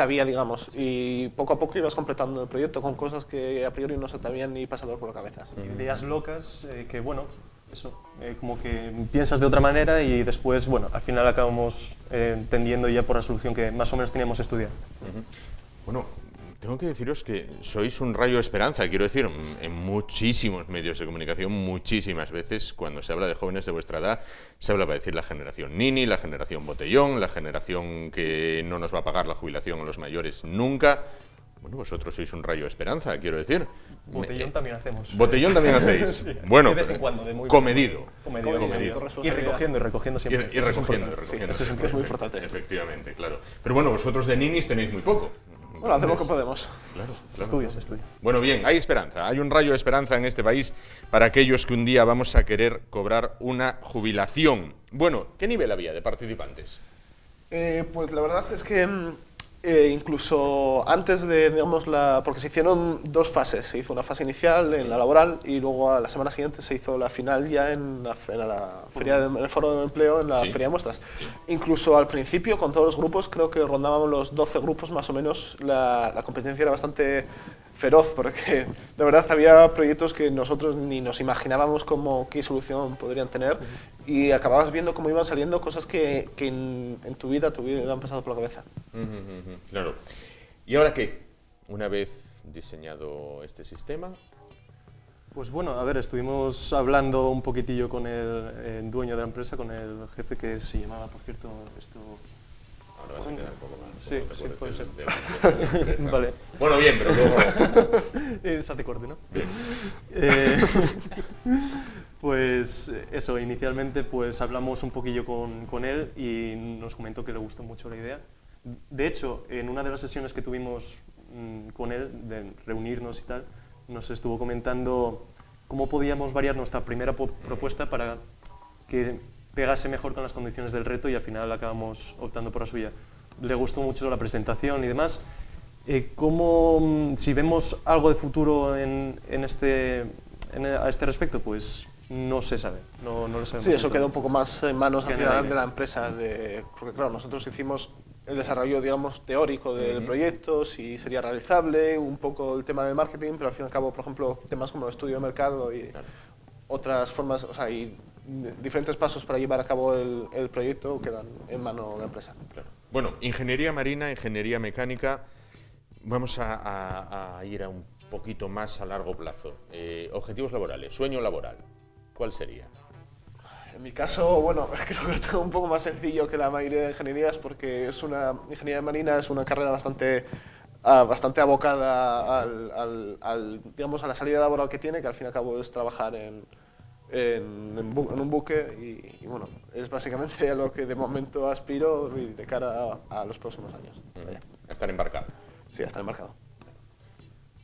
había, digamos, y poco a poco ibas completando el proyecto con cosas que a priori no se te habían ni pasado por la cabeza. Ideas locas que, bueno, eso, como que piensas de otra manera y después, bueno, al final acabamos tendiendo ya por la solución que más o menos teníamos estudiado. Bueno, tengo que deciros que sois un rayo de esperanza, quiero decir, en muchísimos medios de comunicación, muchísimas veces, cuando se habla de jóvenes de vuestra edad, se habla para decir la generación Nini, la generación Botellón, la generación que no nos va a pagar la jubilación a los mayores nunca. Bueno, vosotros sois un rayo de esperanza, quiero decir. Botellón también hacemos. Botellón también hacéis. Sí, bueno, de vez en cuando, comedido. Y recogiendo siempre. Y recogiendo. Eso es muy importante. Efectivamente, claro. Pero bueno, vosotros de ninis tenéis muy poco. Bueno, hacemos lo que podemos. Claro. Se estudia. Bueno, bien, hay esperanza. Hay un rayo de esperanza en este país para aquellos que un día vamos a querer cobrar una jubilación. Bueno, ¿qué nivel había de participantes? Pues la verdad es que Incluso antes de, digamos, porque se hicieron 2 fases. Se hizo una fase inicial en la laboral y luego a la semana siguiente se hizo la final ya en la feria, en el foro de empleo, en la feria de muestras. Incluso al principio, con todos los grupos, creo que rondábamos los 12 grupos más o menos. La competencia era bastante feroz, porque de verdad había proyectos que nosotros ni nos imaginábamos qué solución podrían tener, y acababas viendo cómo iban saliendo cosas que en tu vida te hubieran pasado por la cabeza. Claro. ¿Y ahora qué? Una vez diseñado este sistema... Pues bueno, a ver, estuvimos hablando un poquitillo con el dueño de la empresa, con el jefe, que se llamaba, por cierto, esto... Ahora vas a quedar un poco mal. Sí, sí, puede ser. Vale. Bueno, bien, pero luego... se hace corte, ¿no? Bien. Pues eso, inicialmente pues hablamos un poquillo con él y nos comentó que le gustó mucho la idea. De hecho, en una de las sesiones que tuvimos con él, de reunirnos y tal, nos estuvo comentando cómo podíamos variar nuestra primera propuesta para que pegase mejor con las condiciones del reto, y al final acabamos optando por la suya. Le gustó mucho la presentación y demás. Si vemos algo de futuro a este respecto, pues no se sabe, no lo sabemos. Sí, eso queda un poco más en manos al final de la empresa, porque claro, nosotros hicimos el desarrollo, digamos, teórico del proyecto, si sería realizable, un poco el tema del marketing, pero al fin y al cabo, por ejemplo, temas como el estudio de mercado y otras formas, o sea, y diferentes pasos para llevar a cabo el proyecto quedan en mano de la empresa. Claro. Bueno, ingeniería marina, ingeniería mecánica, vamos a ir a un poquito más a largo plazo. Objetivos laborales, sueño laboral, ¿cuál sería? En mi caso, bueno, creo que lo tengo un poco más sencillo que la mayoría de ingenierías, porque ingeniería marina es una carrera bastante abocada digamos, a la salida laboral que tiene, que al fin y al cabo es trabajar en un buque, y bueno, es básicamente a lo que de momento aspiro de cara a los próximos años. A estar embarcado. Sí, a estar embarcado.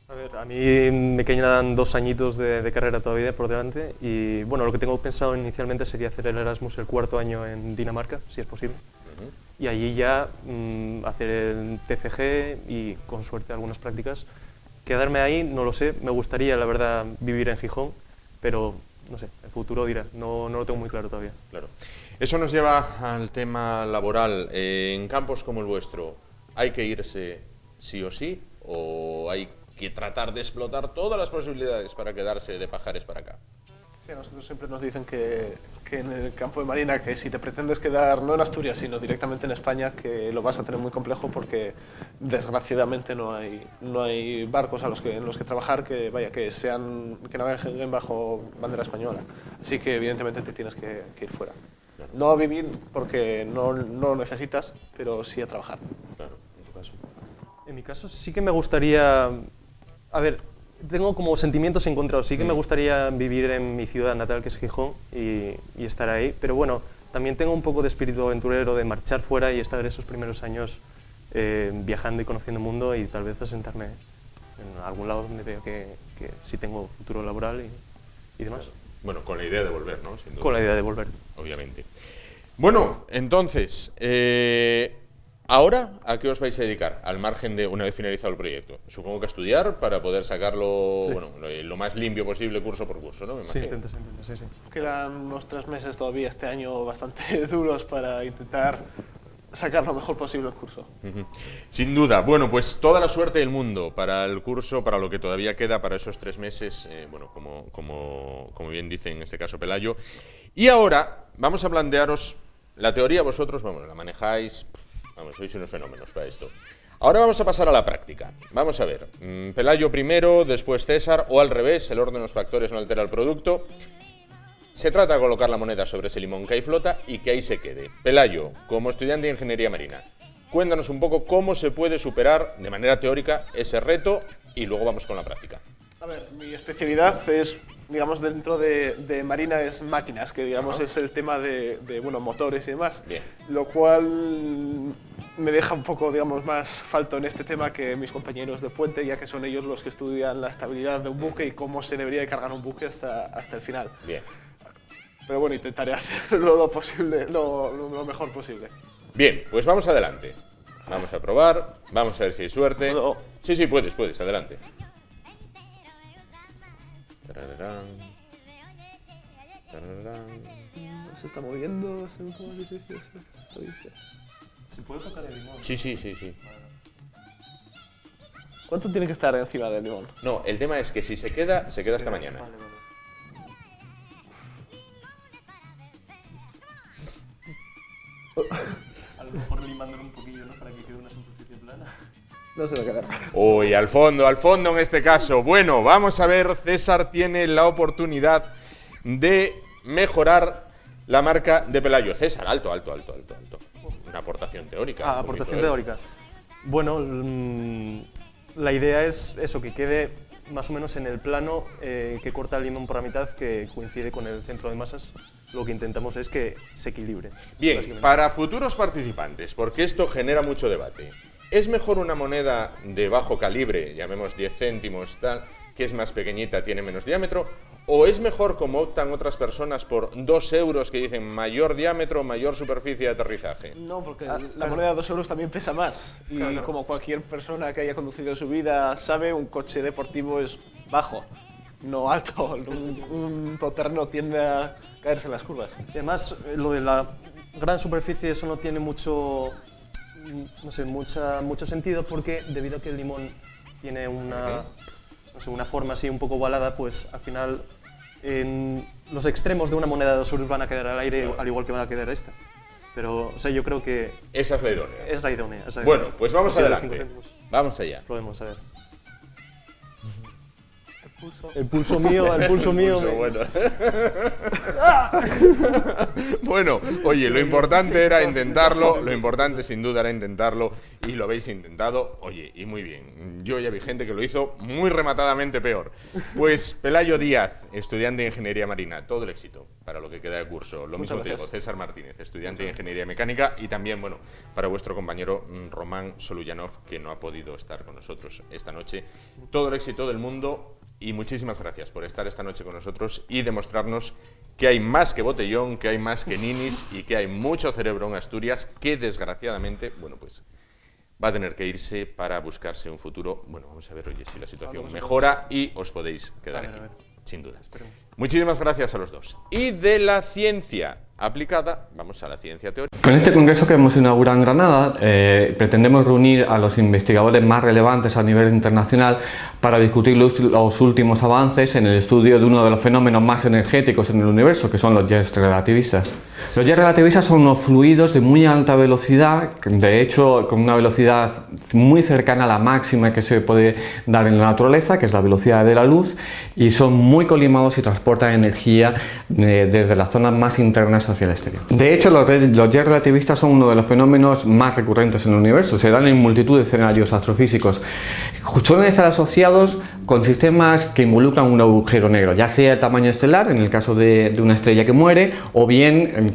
A ver, a mí me quedan 2 añitos de carrera todavía por delante, y bueno, lo que tengo pensado inicialmente sería hacer el Erasmus el 4º año en Dinamarca, si es posible, y allí ya hacer el TFG y con suerte algunas prácticas. Quedarme ahí, no lo sé, me gustaría la verdad vivir en Gijón, pero no sé, el futuro dirá, no lo tengo muy claro todavía. Claro. Eso nos lleva al tema laboral. En campos como el vuestro, ¿hay que irse sí o sí, o hay que tratar de explotar todas las posibilidades para quedarse de Pajares para acá? Sí, a nosotros siempre nos dicen que en el campo de marina, que si te pretendes quedar no en Asturias, sino directamente en España, que lo vas a tener muy complejo, porque desgraciadamente no hay barcos en los que trabajar que naveguen bajo bandera española. Así que evidentemente te tienes que ir fuera. Claro. No a vivir, porque no lo necesitas, pero sí a trabajar. Claro, en tu caso. En mi caso sí que me gustaría... A ver, tengo como sentimientos encontrados. Sí que me gustaría vivir en mi ciudad natal, que es Gijón, y estar ahí. Pero bueno, también tengo un poco de espíritu aventurero de marchar fuera y estar esos primeros años viajando y conociendo el mundo, y tal vez asentarme en algún lado donde veo que sí tengo futuro laboral y demás. Bueno, con la idea de volver, ¿no? Sin duda. Con la idea de volver. Obviamente. Bueno, entonces... ¿ahora a qué os vais a dedicar, al margen de una vez finalizado el proyecto? Supongo que a estudiar para poder sacarlo lo más limpio posible, curso por curso, ¿no? Sí, intenta, sí. Quedan unos 3 meses todavía este año bastante duros para intentar sacar lo mejor posible el curso. Sin duda. Bueno, pues toda la suerte del mundo para el curso, para lo que todavía queda, para esos 3 meses, bueno, como bien dice en este caso Pelayo. Y ahora vamos a plantearos la teoría. Vosotros, vamos, la manejáis... Vamos, sois unos fenómenos para esto. Ahora vamos a pasar a la práctica. Vamos a ver, Pelayo primero, después César, o al revés, el orden de los factores no altera el producto. Se trata de colocar la moneda sobre ese limón que ahí flota y que ahí se quede. Pelayo, como estudiante de ingeniería marina, cuéntanos un poco cómo se puede superar de manera teórica ese reto, y luego vamos con la práctica. A ver, mi especialidad es, digamos, dentro de marina es máquinas, que digamos es el tema de bueno, motores y demás. Bien. Lo cual me deja un poco, digamos, más falto en este tema que mis compañeros de puente, ya que son ellos los que estudian la estabilidad de un buque y cómo se debería de cargar un buque hasta el final. Bien. Pero bueno, intentaré hacerlo lo mejor posible. Bien, pues vamos adelante. Vamos a probar, vamos a ver si hay suerte. ¿Puedo? Sí, sí, puedes, adelante. Tarararán. Tarararán. Se está moviendo, se está muy difícil. ¿Se puede tocar el limón? Sí. ¿Cuánto tiene que estar encima del limón? No, el tema es que si se queda hasta mañana. Vale. A lo mejor limándolo un poquillo, ¿no? Para que quede una superficie plana. No se va a quedar. Uy, al fondo en este caso. Bueno, vamos a ver, César tiene la oportunidad de mejorar la marca de Pelayo. César, alto. Una aportación teórica. Aportación teórica. Bueno, la idea es eso, que quede más o menos en el plano que corta el limón por la mitad, que coincide con el centro de masas. Lo que intentamos es que se equilibre. Bien, para futuros participantes, porque esto genera mucho debate, ¿es mejor una moneda de bajo calibre, llamemos 10 céntimos, tal, que es más pequeñita, tiene menos diámetro? ¿O es mejor, como optan otras personas, por 2 euros que dicen mayor diámetro, mayor superficie de aterrizaje? No, porque la moneda de 2 euros también pesa más. Y como cualquier persona que haya conducido en su vida sabe, un coche deportivo es bajo, no alto. Un todoterreno tiende a caerse en las curvas. Y además, lo de la gran superficie, eso no tiene mucho sentido, porque debido a que el limón tiene una forma así un poco ovalada, pues al final en los extremos de una moneda de 2 euros van a quedar al aire, al igual que van a quedar esta. Pero, o sea, yo creo que esa es la idónea. Es la idónea. Bueno, pues vamos adelante. Vamos allá. Probemos a ver. El pulso mío. Bueno. Bueno, oye, lo importante era intentarlo, lo importante sin duda era intentarlo, y lo habéis intentado, oye, y muy bien. Yo ya vi gente que lo hizo muy rematadamente peor. Pues Pelayo Díaz, estudiante de Ingeniería Marina, todo el éxito para lo que queda de curso. Lo mismo te digo, César Martínez, estudiante de Ingeniería Mecánica, y también, bueno, para vuestro compañero Román Soluyanov, que no ha podido estar con nosotros esta noche. Todo el éxito del mundo. Y muchísimas gracias por estar esta noche con nosotros y demostrarnos que hay más que botellón, que hay más que ninis y que hay mucho cerebro en Asturias que, desgraciadamente, bueno, pues va a tener que irse para buscarse un futuro. Bueno, vamos a ver, oye, si la situación mejora y os podéis quedar aquí, sin duda. Muchísimas gracias a los dos. Y de la ciencia aplicada, vamos a la ciencia teórica. Con este congreso que hemos inaugurado en Granada, pretendemos reunir a los investigadores más relevantes a nivel internacional para discutir los últimos avances en el estudio de uno de los fenómenos más energéticos en el universo, que son los jets relativistas. Los jets relativistas son unos fluidos de muy alta velocidad, de hecho con una velocidad muy cercana a la máxima que se puede dar en la naturaleza, que es la velocidad de la luz, y son muy colimados y transportan energía desde las zonas más internas hacia el exterior. De hecho, los jets relativistas son uno de los fenómenos más recurrentes en el universo, se dan en multitud de escenarios astrofísicos. Suelen estar asociados con sistemas que involucran un agujero negro, ya sea de tamaño estelar, en el caso de una estrella que muere, o bien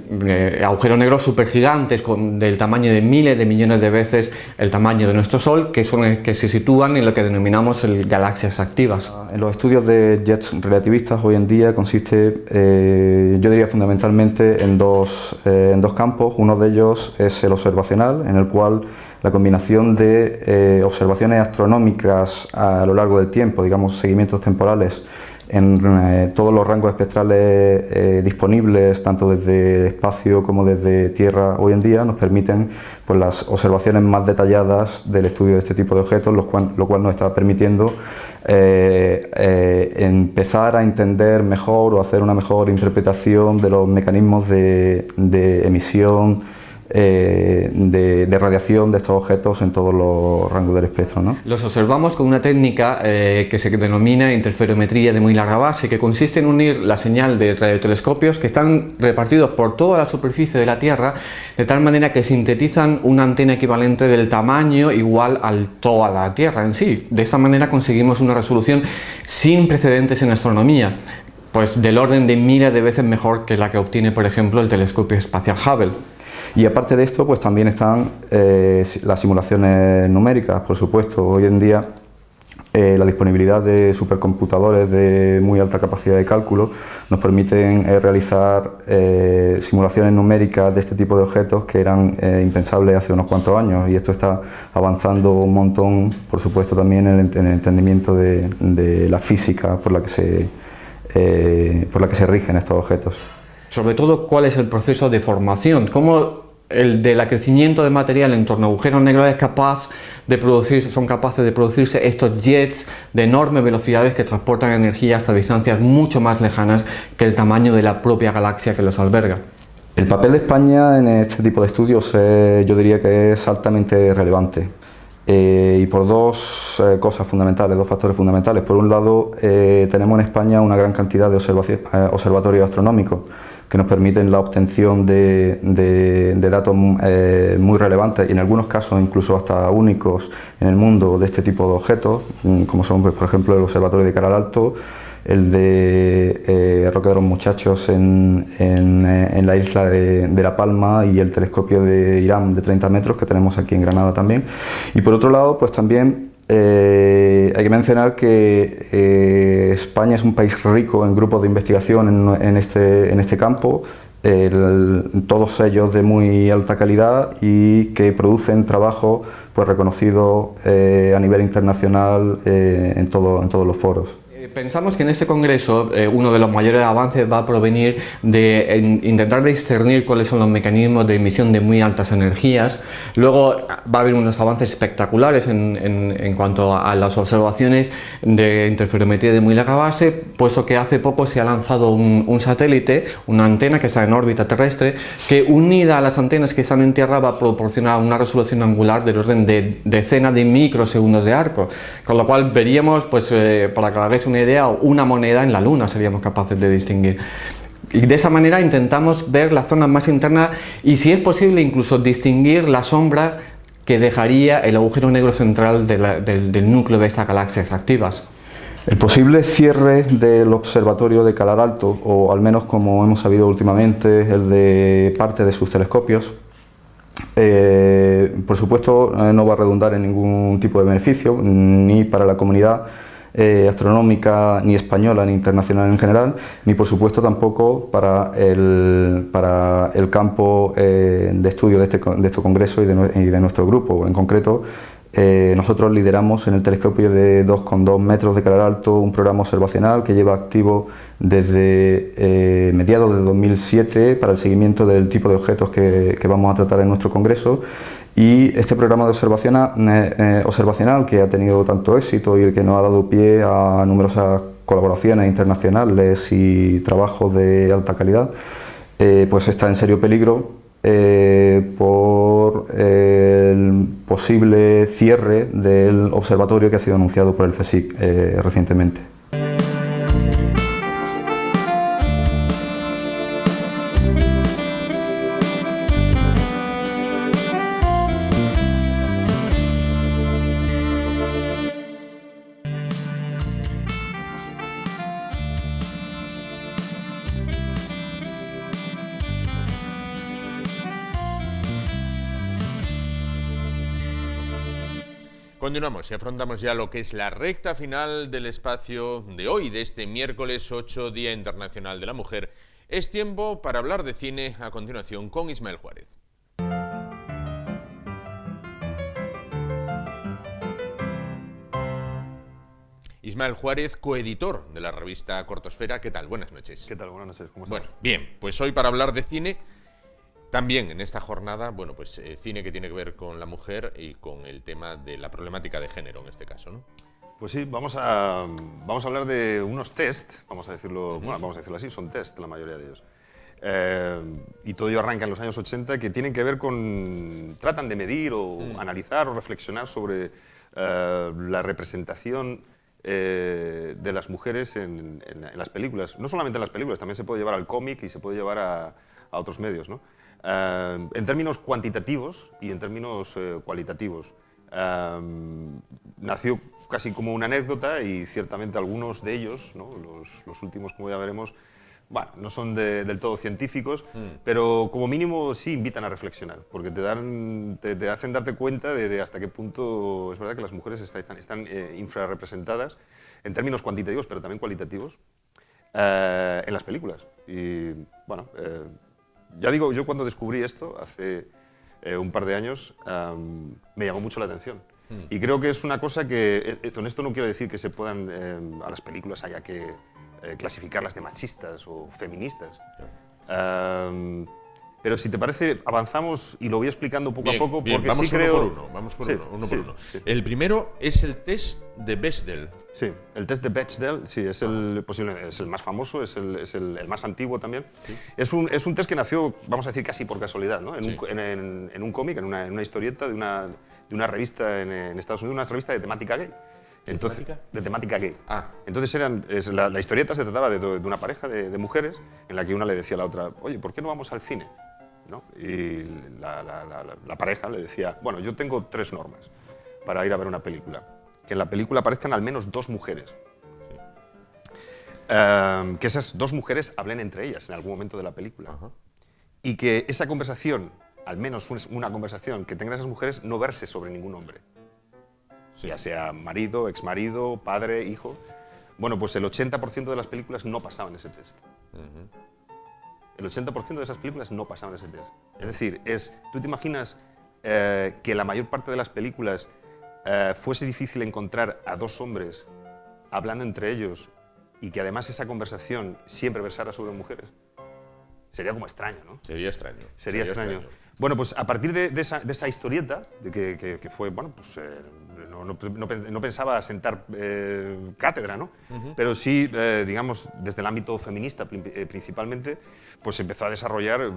agujeros negros supergigantes del tamaño de miles de millones de veces el tamaño de nuestro Sol, que se sitúan en lo que denominamos galaxias activas. En los estudios de jets relativistas hoy en día consiste, yo diría fundamentalmente en dos campos. Uno de ellos es el observacional, en el cual la combinación de observaciones astronómicas a lo largo del tiempo, digamos seguimientos temporales, en todos los rangos espectrales disponibles, tanto desde el espacio como desde Tierra hoy en día, nos permiten pues, las observaciones más detalladas del estudio de este tipo de objetos, lo cual nos está permitiendo empezar a entender mejor o hacer una mejor interpretación de los mecanismos de emisión, de radiación de estos objetos en todos los rangos del espectro, ¿no? Los observamos con una técnica que se denomina interferometría de muy larga base, que consiste en unir la señal de radiotelescopios que están repartidos por toda la superficie de la Tierra, de tal manera que sintetizan una antena equivalente del tamaño igual a toda la Tierra en sí. De esta manera conseguimos una resolución sin precedentes en astronomía, pues del orden de miles de veces mejor que la que obtiene, por ejemplo, el telescopio espacial Hubble. Y aparte de esto, pues también están las simulaciones numéricas, por supuesto. Hoy en día la disponibilidad de supercomputadores de muy alta capacidad de cálculo nos permiten realizar simulaciones numéricas de este tipo de objetos que eran impensables hace unos cuantos años, y esto está avanzando un montón, por supuesto, también en el entendimiento de la física por la que se rigen estos objetos. Sobre todo, ¿cuál es el proceso de formación? ¿Cómo el del acrecimiento de material en torno a agujeros negros son capaces de producirse estos jets de enormes velocidades que transportan energía hasta distancias mucho más lejanas que el tamaño de la propia galaxia que los alberga? El papel de España en este tipo de estudios yo diría que es altamente relevante. Y por dos cosas fundamentales, dos factores fundamentales. Por un lado, tenemos en España una gran cantidad de observatorios astronómicos que nos permiten la obtención de datos muy relevantes y en algunos casos incluso hasta únicos en el mundo de este tipo de objetos, como son, pues, por ejemplo, el Observatorio de Calar Alto, el de Roque de los Muchachos en la isla de La Palma, y el telescopio de Irán de 30 metros que tenemos aquí en Granada también. Y por otro lado, pues también hay que mencionar que España es un país rico en grupos de investigación en este campo, todos ellos de muy alta calidad y que producen trabajo pues reconocido a nivel internacional en todos los foros. Pensamos que en este congreso uno de los mayores avances va a provenir de intentar discernir cuáles son los mecanismos de emisión de muy altas energías. Luego va a haber unos avances espectaculares en cuanto a las observaciones de interferometría de muy larga base, puesto que hace poco se ha lanzado un satélite, una antena que está en órbita terrestre, que unida a las antenas que están en Tierra va a proporcionar una resolución angular del orden de decenas de microsegundos de arco, con lo cual veríamos, pues, para que hagáis una idea, una moneda en la Luna seríamos capaces de distinguir. Y de esa manera intentamos ver las zonas más internas y, si es posible, incluso distinguir la sombra que dejaría el agujero negro central del núcleo de estas galaxias activas. El posible cierre del observatorio de Calar Alto, o al menos como hemos sabido últimamente, el de parte de sus telescopios, por supuesto no va a redundar en ningún tipo de beneficio, ni para la comunidad astronómica, ni española ni internacional en general, ni por supuesto tampoco para el campo de estudio de este congreso y de nuestro grupo. En concreto, nosotros lideramos en el telescopio de 2,2 metros de Calar Alto un programa observacional que lleva activo desde mediados de 2007 para el seguimiento del tipo de objetos que vamos a tratar en nuestro congreso. Y este programa de observacional que ha tenido tanto éxito y el que nos ha dado pie a numerosas colaboraciones internacionales y trabajos de alta calidad, pues está en serio peligro por el posible cierre del observatorio que ha sido anunciado por el CSIC recientemente. Continuamos y afrontamos ya lo que es la recta final del espacio de hoy, de este miércoles 8, Día Internacional de la Mujer. Es tiempo para hablar de cine a continuación con Ismael Juárez. Ismael Juárez, coeditor de la revista Cortosfera. ¿Qué tal? Buenas noches. ¿Qué tal? Buenas noches. ¿Cómo estás? Bueno, bien, pues hoy para hablar de cine, también en esta jornada, bueno, pues cine que tiene que ver con la mujer y con el tema de la problemática de género en este caso, ¿no? Pues sí, vamos a hablar de unos test, vamos a decirlo así, son test la mayoría de ellos. Y todo ello arranca en los años 80, que tienen que ver con, tratan de medir o analizar o reflexionar sobre la representación de las mujeres en las películas. No solamente en las películas, también se puede llevar al cómic y se puede llevar a otros medios, ¿no? En términos cuantitativos y en términos cualitativos. Nació casi como una anécdota y ciertamente algunos de ellos, ¿no? los últimos, como ya veremos, bueno, no son del todo científicos, pero como mínimo sí invitan a reflexionar, porque te hacen darte cuenta de hasta qué punto es verdad que las mujeres están infrarrepresentadas en términos cuantitativos, pero también cualitativos, en las películas. Y bueno, ya digo, yo cuando descubrí esto hace un par de años, me llamó mucho la atención. Y creo que es una cosa que, con esto no quiero decir que se puedan, a las películas haya que clasificarlas de machistas o feministas. Pero si te parece, avanzamos y lo voy explicando poco a poco, porque vamos sí creo... Vamos por Sí, uno sí, por uno. sí. El primero es el test de Bechdel. Sí, el test de Bechdel, sí, es el más famoso, es el más antiguo también. Sí. Es un test que nació, vamos a decir, casi por casualidad, ¿no? En un cómic, en una historieta de una revista en Estados Unidos, una revista de temática gay. Entonces, de temática gay. Entonces la historieta se trataba de una pareja de mujeres en la que una le decía a la otra, oye, ¿por qué no vamos al cine? ¿No? Y la pareja le decía, bueno, yo tengo 3 normas para ir a ver una película. Que en la película aparezcan al menos 2 mujeres. Que esas 2 mujeres hablen entre ellas en algún momento de la película. Y que esa conversación, al menos una conversación que tengan esas mujeres, no verse sobre ningún hombre. Ya sea marido, exmarido, padre, hijo. Bueno, pues el 80% de las películas no pasaban ese test. El 80% de esas películas no pasaban ese test. Es decir, ¿tú te imaginas que la mayor parte de las películas fuese difícil encontrar a 2 hombres hablando entre ellos y que además esa conversación siempre versara sobre mujeres? Sería como extraño, ¿no? Sería extraño. Sería extraño. Bueno, pues a partir de esa historieta, que fue, bueno, pues no pensaba sentar cátedra, ¿no? Pero sí, digamos, desde el ámbito feminista principalmente, pues empezó a desarrollar,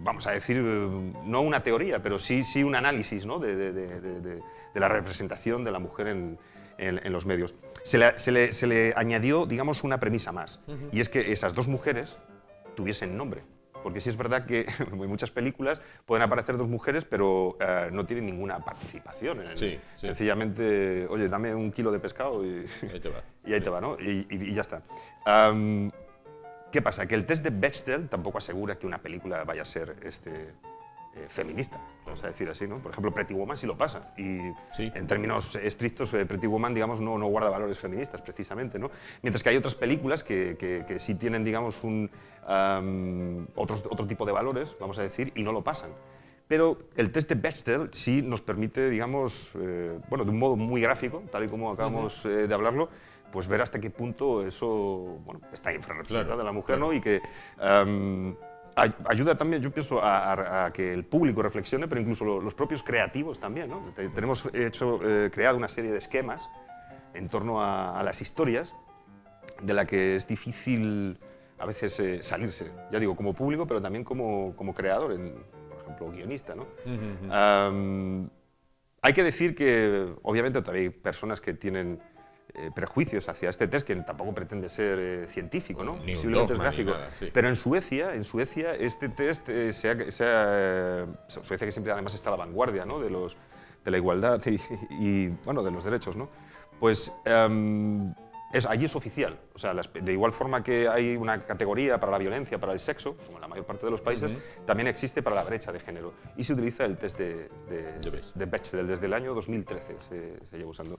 vamos a decir, no una teoría, pero sí un análisis, ¿no? de la representación de la mujer en los medios. Se le añadió, digamos, una premisa más, y es que esas 2 mujeres tuviesen nombre. Porque sí es verdad que en muchas películas pueden aparecer 2 mujeres, pero no tienen ninguna participación. Sencillamente, oye, dame 1 kilo de pescado y ahí te va. Y ahí te va, ¿no? Y ya está. ¿Qué pasa? Que el test de Bechdel tampoco asegura que una película vaya a ser feminista, vamos a decir así, ¿no? Por ejemplo, Pretty Woman sí lo pasa, y en términos estrictos, Pretty Woman, digamos, no guarda valores feministas, precisamente, ¿no? Mientras que hay otras películas que sí tienen, digamos, otro tipo de valores, vamos a decir, y no lo pasan. Pero el test de Bechdel sí nos permite, digamos, bueno, de un modo muy gráfico, tal y como acabamos de hablarlo, pues ver hasta qué punto eso, bueno, está infrarrepresentada la mujer, ¿no? Y que ayuda también, yo pienso, a que el público reflexione, pero incluso los propios creativos también, ¿no? Tenemos creado una serie de esquemas en torno a las historias de la que es difícil a veces salirse, ya digo, como público, pero también como creador, por ejemplo, guionista, ¿no? Hay que decir que, obviamente, todavía hay personas que tienen prejuicios hacia este test, que tampoco pretende ser científico, ¿no? Ni un posiblemente dogma, es gráfico. ni nada, sí. Pero en Suecia este test, Suecia que siempre además está a la vanguardia, ¿no? de la igualdad y bueno, de los derechos, ¿no? Pues allí es oficial. O sea, de igual forma que hay una categoría para la violencia, para el sexo, como en la mayor parte de los países, también existe para la brecha de género. Y se utiliza el test de Bechdel. Desde el año 2013 se lleva usando.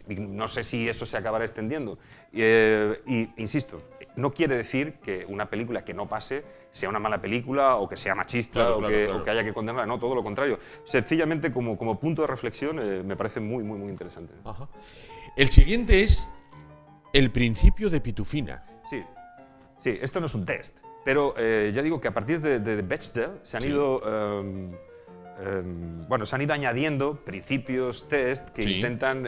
Y no sé si eso se acabará extendiendo. Y insisto, no quiere decir que una película que no pase sea una mala película o que sea machista o que haya que condenarla. No, todo lo contrario. Sencillamente, como punto de reflexión, me parece muy, muy, muy interesante. Ajá. El siguiente es el principio de Pitufina. Sí, esto no es un test, pero ya digo que a partir de Bechdel se han ido, se han ido añadiendo principios, test que intentan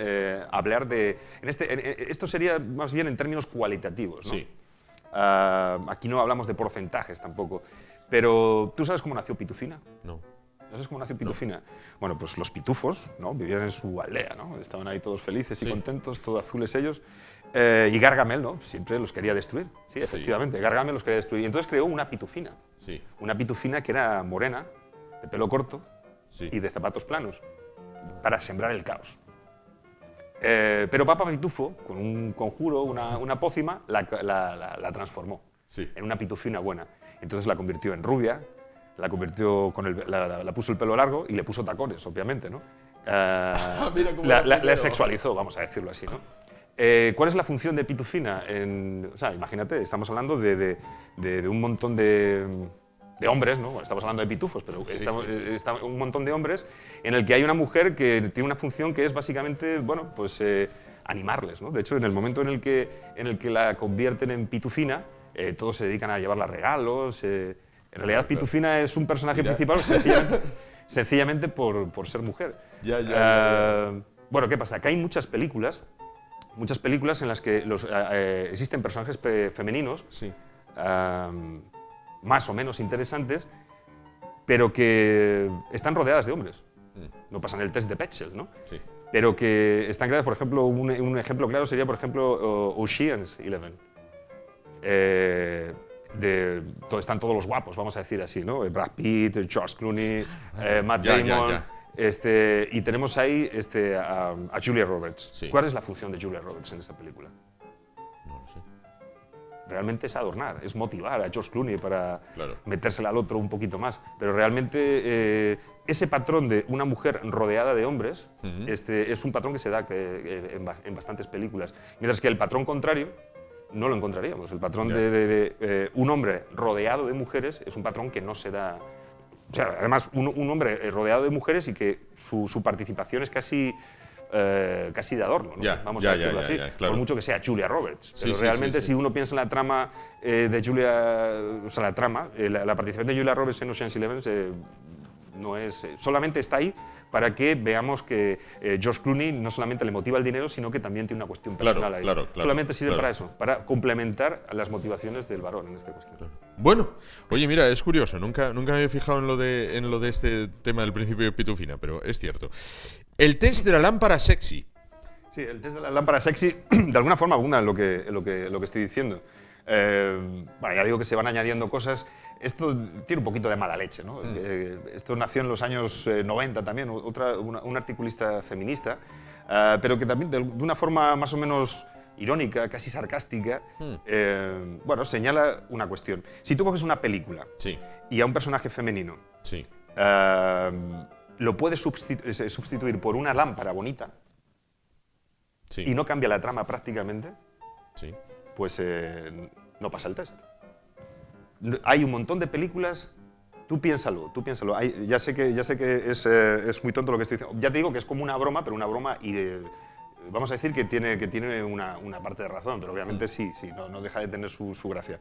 hablar de... esto sería más bien en términos cualitativos, ¿no? Aquí no hablamos de porcentajes tampoco, pero ¿tú sabes cómo nació Pitufina? No. ¿No sabes cómo nació Pitufina? Bueno, pues los pitufos, ¿no? Vivían en su aldea, ¿no? Estaban ahí todos felices y contentos, todos azules ellos. Y Gargamel, ¿no? Siempre los quería destruir. Sí, efectivamente, Gargamel los quería destruir. Y entonces creó una pitufina. Una pitufina que era morena, de pelo corto y de zapatos planos, para sembrar el caos. Pero Papa Pitufo, con un conjuro, una pócima, la transformó en una pitufina buena. Entonces la convirtió en rubia, la convirtió la puso el pelo largo y le puso tacones, obviamente, ¿no? La sexualizó, vamos a decirlo así, ¿no? ¿Cuál es la función de pitufina? O sea, imagínate, estamos hablando de un montón de hombres, ¿no? Bueno, estamos hablando de pitufos, pero un montón de hombres en el que hay una mujer que tiene una función que es básicamente, bueno, pues animarles, ¿no? De hecho, en el momento en el que la convierten en pitufina, todos se dedican a llevarla regalos. En realidad, pitufina es un personaje principal sencillamente por ser mujer. Bueno, ¿qué pasa? Que hay muchas películas en las que existen personajes femeninos más o menos interesantes, pero que están rodeadas de hombres. No pasan el test de Bechdel, ¿no? Sí. Pero que están creadas, por ejemplo, un ejemplo claro sería, por ejemplo, Ocean's 11. Están todos los guapos, vamos a decir así, ¿no? Brad Pitt, George Clooney, Matt Damon. Y tenemos ahí a Julia Roberts. Sí. ¿Cuál es la función de Julia Roberts en esta película? No lo sé. Realmente es adornar, es motivar a George Clooney para metérsela al otro un poquito más. Pero realmente ese patrón de una mujer rodeada de hombres es un patrón que se da en bastantes películas. Mientras que el patrón contrario no lo encontraríamos. El patrón de un hombre rodeado de mujeres es un patrón que no se da. O sea, además, un hombre rodeado de mujeres y que su participación es casi de adorno, ¿no? Vamos a decirlo así, claro. Por mucho que sea Julia Roberts. Pero realmente, si uno piensa en la trama de Julia, o sea, la participación de Julia Roberts en Ocean's 11 no es, solamente está ahí para que veamos que George Clooney no solamente le motiva el dinero, sino que también tiene una cuestión personal ahí. Solamente sirve para eso, para complementar las motivaciones del varón en esta cuestión. Bueno, oye, mira, es curioso, nunca me había fijado en lo de este tema del principio de pitufina, pero es cierto. El test de la lámpara sexy. Sí, el test de la lámpara sexy, de alguna forma abunda en lo que estoy diciendo. Bueno, ya digo que se van añadiendo cosas. Esto tiene un poquito de mala leche, ¿no? Esto nació en los años 90 también, un articulista feminista, pero que también de una forma más o menos irónica, casi sarcástica, bueno, señala una cuestión. Si tú coges una película y a un personaje femenino lo puedes sustituir por una lámpara bonita y no cambia la trama prácticamente, pues no pasa el test. Hay un montón de películas, tú piénsalo. Ya sé que es muy tonto lo que estoy diciendo. Ya te digo que es como una broma, pero una broma vamos a decir que tiene una parte de razón, pero obviamente sí, no deja de tener su gracia.